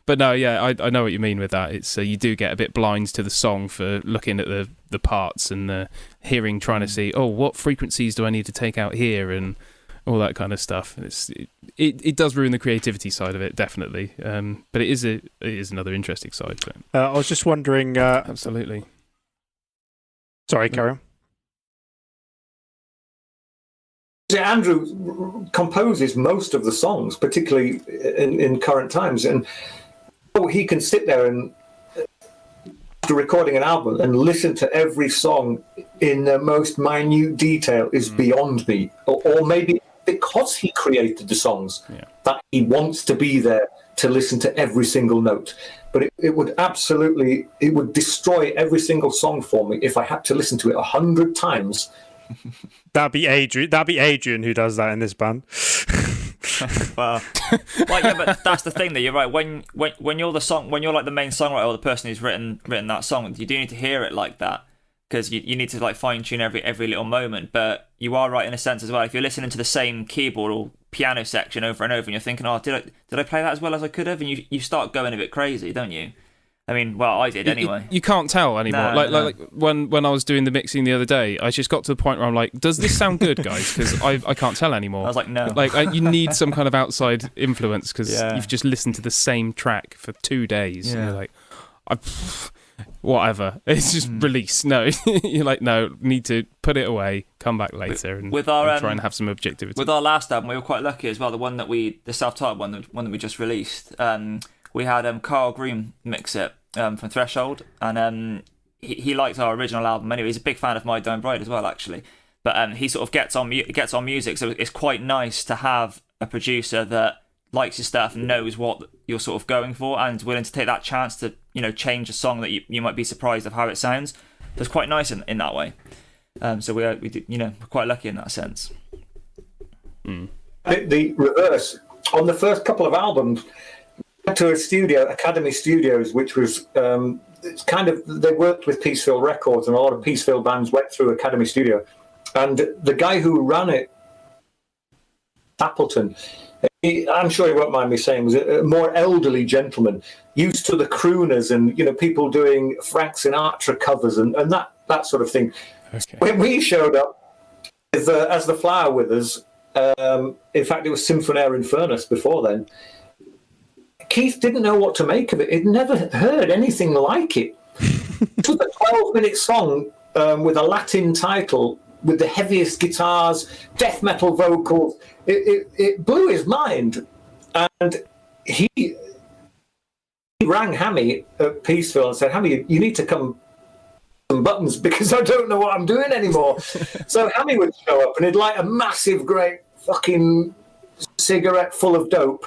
but no, I know what you mean with that. It's you do get a bit blind to the song for looking at the parts and the hearing, trying to see, what frequencies do I need to take out here and all that kind of stuff. It does ruin the creativity side of it, definitely. But it is another interesting side to it. I was just wondering. Absolutely. Sorry, carry on. Andrew composes most of the songs, particularly in current times, and he can sit there and after recording an album and listen to every song in the most minute detail is beyond me. Or maybe because he created the songs, that he wants to be there to listen to every single note. But it would destroy every single song for me if I had to listen to it 100 times. That'd be Adrian who does that in this band. Well, but that's the thing. That you're right. When you're like the main songwriter or the person who's written that song, you do need to hear it like that because you need to like fine tune every little moment. But you are right in a sense as well. If you're listening to the same keyboard or piano section over and over, and you're thinking, did I play that as well as I could have? And you start going a bit crazy, don't you? I mean, well, I did anyway. You can't tell anymore. No. Like when I was doing the mixing the other day, I just got to the point where I'm like, does this sound good, guys? Because I can't tell anymore. I was like, no. You need some kind of outside influence because you've just listened to the same track for 2 days. And you're like, whatever. It's just release. No, you're like, no, need to put it away, come back later, and try and have some objectivity. With our last album, we were quite lucky as well. The self-titled one, the one that we just released. We had Carl Groom mix it from Threshold, and he liked our original album anyway. He's a big fan of My Dying Bride as well, actually. But he sort of gets on music, so it's quite nice to have a producer that likes your stuff and knows what you're sort of going for and is willing to take that chance to change a song that you might be surprised of how it sounds. So it's quite nice in that way. So we're quite lucky in that sense. The reverse on the first couple of albums. To a studio, Academy Studios, which was they worked with Peaceville Records, and a lot of Peaceville bands went through Academy Studio. And the guy who ran it, Appleton, I'm sure he won't mind me saying, was a more elderly gentleman, used to the crooners and people doing Frank Sinatra covers and that sort of thing. Okay. When we showed up as the Flower Withers, in fact, it was Symphonaire Infernus before then. Keith didn't know what to make of it. He'd never heard anything like it. It was a 12-minute song with a Latin title, with the heaviest guitars, death metal vocals. It blew his mind. And he he rang Hammy at Peaceville and said, Hammy, you need to come some buttons because I don't know what I'm doing anymore. So Hammy would show up and he'd light a massive, great fucking cigarette full of dope.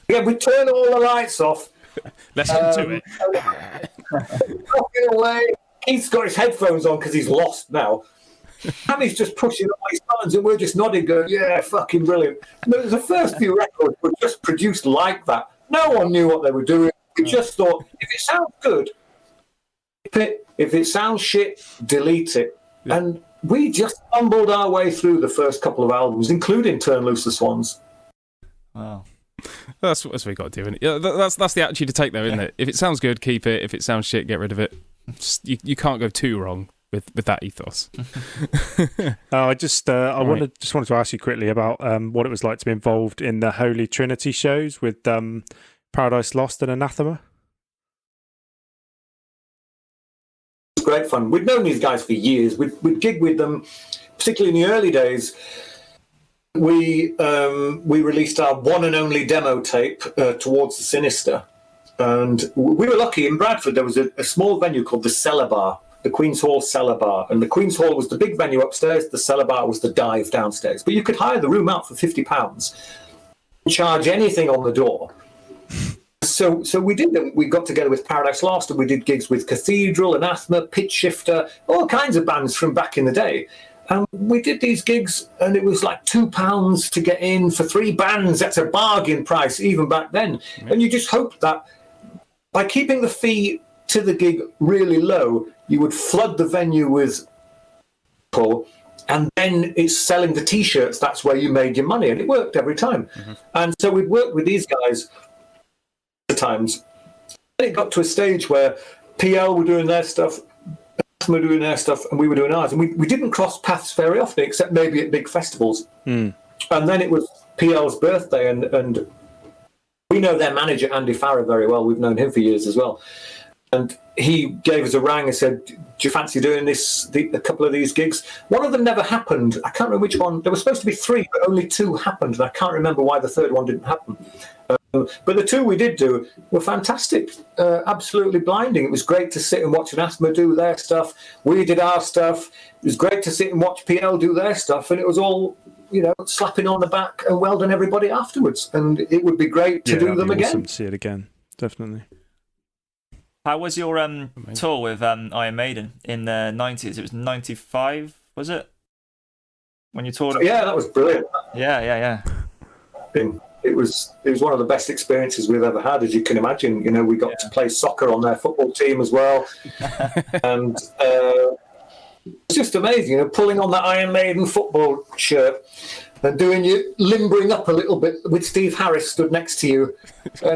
Yeah, we'd turn all the lights off. Let's get to it. Walking away. Keith's got his headphones on because he's lost now. Hammy's just pushing all these buttons and we're just nodding, going, yeah, fucking brilliant. The first few records were just produced like that. No one knew what they were doing. We just thought, if it sounds good, keep it. If it sounds shit, delete it. Yeah. And we just stumbled our way through the first couple of albums, including Turn Loose the Swans. Wow. That's what we got to do, isn't it? Yeah, that's the attitude to take, though, isn't it? If it sounds good, keep it. If it sounds shit, get rid of it. You can't go too wrong with that ethos. I wanted to ask you quickly about what it was like to be involved in the Holy Trinity shows with Paradise Lost and Anathema. It was great fun. We'd known these guys for years. We'd gig with them, particularly in the early days. We released our one and only demo tape, Towards the Sinister. And we were lucky in Bradford, there was a small venue called the Cellar Bar, the Queen's Hall Cellar Bar. And the Queen's Hall was the big venue upstairs, the Cellar Bar was the dive downstairs. But you could hire the room out for £50 and charge anything on the door. So we did them. We got together with Paradise Lost and we did gigs with Cathedral, Anathema, Pitch Shifter, all kinds of bands from back in the day. And we did these gigs and it was like £2 to get in for 3 bands. That's a bargain price even back then. Yeah. And you just hoped that by keeping the fee to the gig really low, you would flood the venue with people, and then it's selling the T-shirts. That's where you made your money, and it worked every time. Mm-hmm. And so we'd work with these guys at times. And it got to a stage where PL were doing their stuff, were doing their stuff, and we were doing ours. And we didn't cross paths very often, except maybe at big festivals. Mm. And then it was PL's birthday, and we know their manager, Andy Farrer, very well. We've known him for years as well. And he gave us a rang and said, do you fancy doing a couple of these gigs? One of them never happened. I can't remember which one. There were supposed to be 3, but only 2 happened. And I can't remember why the third one didn't happen. But the 2 we did do were fantastic, absolutely blinding. It was great to sit and watch Anathema do their stuff. We did our stuff. It was great to sit and watch PL do their stuff. And it was all, slapping on the back and well done everybody afterwards. And it would be great to do them again. Awesome to see it again, definitely. How was your tour with Iron Maiden in the 90s? It was 95, was it? When you toured? Yeah, that was brilliant. Yeah. It was one of the best experiences we've ever had, as you can imagine. We got to play soccer on their football team as well. And it's just amazing, pulling on that Iron Maiden football shirt and doing you limbering up a little bit with Steve Harris stood next to you.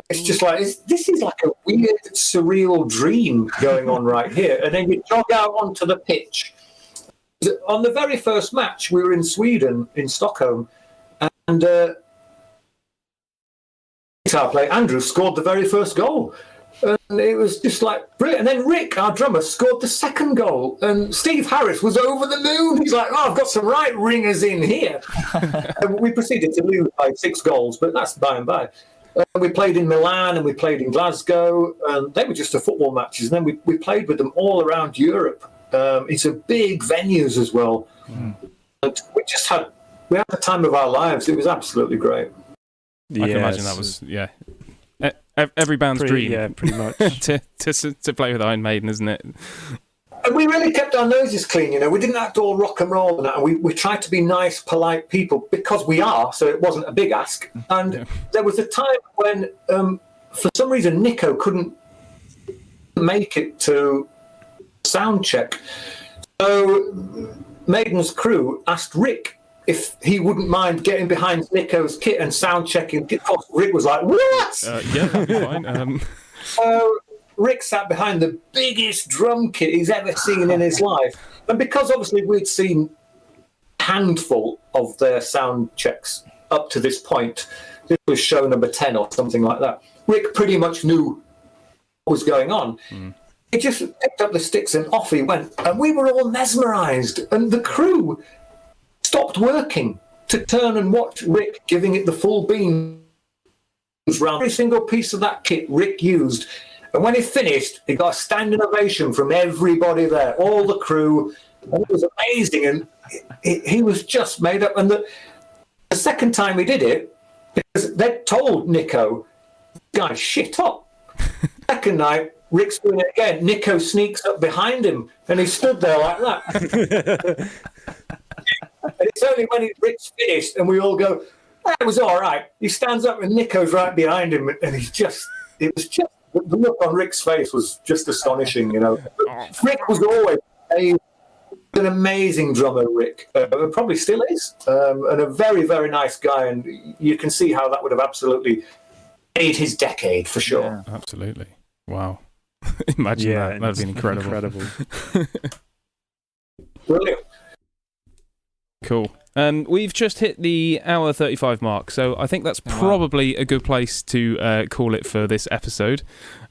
It's just like, this is like a weird, surreal dream going on right here. And then you jog out onto the pitch. On the very first match, we were in Sweden, in Stockholm, and guitar player Andrew scored the very first goal. And it was just like brilliant. And then Rick, our drummer, scored the second goal. And Steve Harris was over the moon. He's like, I've got some right ringers in here. And we proceeded to lose by 6 goals, but that's by and by. We played in Milan and we played in Glasgow. And they were just the football matches. And then we played with them all around Europe. It's a big venues as well. Mm. And we had the time of our lives. It was absolutely great. I can imagine that was, every band's dream. Yeah, pretty much. to play with Iron Maiden, isn't it? And we really kept our noses clean, We didn't act all rock and roll and that. And we tried to be nice, polite people because we are, so it wasn't a big ask. And there was a time when, for some reason, Nico couldn't make it to sound check. So Maiden's crew asked Rick if he wouldn't mind getting behind Nico's kit and sound checking. Rick was like, what? Yeah, that'd be fine. So Rick sat behind the biggest drum kit he's ever seen in his life. And because obviously we'd seen a handful of their sound checks up to this point, this was show number 10 or something like that, Rick pretty much knew what was going on. Mm. He just picked up the sticks and off he went. And we were all mesmerised. And the crew stopped working to turn and watch Rick giving it the full beam round every single piece of that kit Rick used. And when he finished, he got a standing ovation from everybody there, all the crew. And it was amazing. And he was just made up. And the second time he did it, because they'd told Nico, guys, shit up. Second night, Rick's doing it again. Nico sneaks up behind him, and he stood there like that. And it's only when Rick's finished, and we all go, that was all right. He stands up, and Nico's right behind him, and it was just, the look on Rick's face was just astonishing, you know. Rick was always an amazing drummer, Rick. Probably still is, and a very, very nice guy, and you can see how that would have absolutely made his decade, for sure. Yeah, absolutely. Wow. Imagine that. That would have been incredible. Brilliant. Cool. We've just hit the hour 35 mark, so I think that's probably a good place to call it for this episode.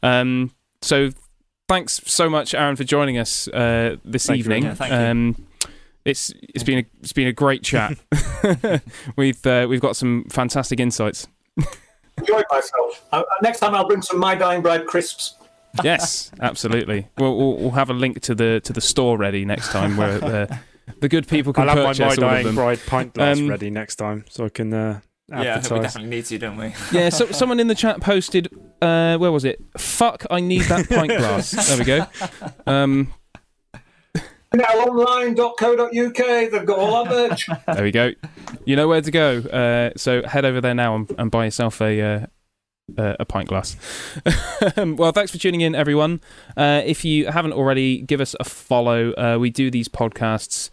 So thanks so much, Aaron, for joining us this evening. Thank you. It's been a great chat. We've got some fantastic insights. Enjoyed myself. Next time I'll bring some My Dying Bride crisps. Yes, absolutely. We'll have a link to the store ready next time where the good people can purchase all of them. I'll have my Dying Bride pint glass ready next time, so I can advertise. Yeah, we definitely need to, don't we? Yeah, so someone in the chat posted, where was it? Fuck, I need that pint glass. There we go. Nowonline.co.uk, they've got all our merch. There we go. You know where to go. So head over there now and buy yourself a pint glass. Well, thanks for tuning in, everyone. If you haven't already, give us a follow. We do these podcasts.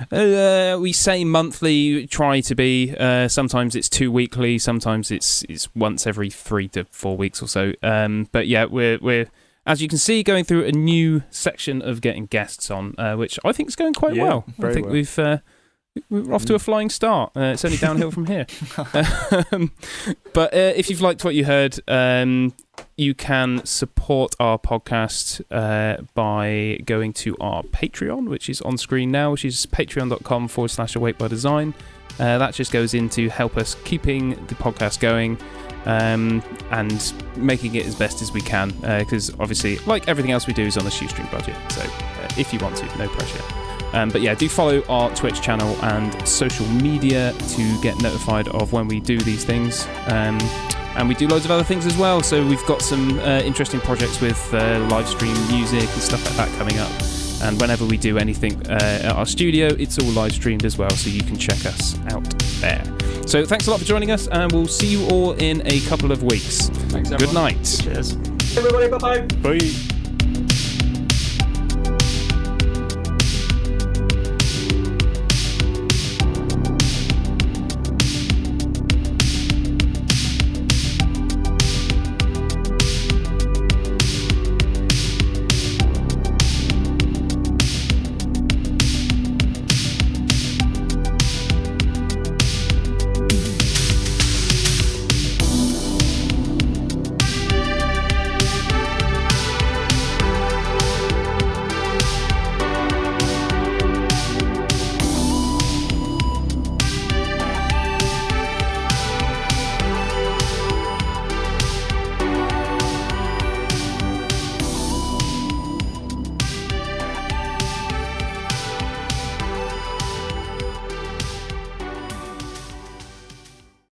We say monthly, try to be. Sometimes it's 2 weekly. Sometimes it's once every 3 to 4 weeks or so. But yeah, we're as you can see, going through a new section of getting guests on, which I think is going quite well. I think we're off to a flying start. It's only downhill from here. But if you've liked what you heard, you can support our podcast by going to our Patreon, which is on screen now, which is patreon.com/Awake by Design. That just goes in to help us keeping the podcast going and making it as best as we can, because obviously, like everything else we do, is on a shoestring budget. So if you want to, no pressure. But yeah, do follow our Twitch channel and social media to get notified of when we do these things. And we do loads of other things as well. So we've got some interesting projects with live stream music and stuff like that coming up. And whenever we do anything at our studio, it's all live streamed as well, so you can check us out there. So thanks a lot for joining us, and we'll see you all in a couple of weeks. Thanks, everyone. Good night. Cheers. Everybody, bye-bye. Bye.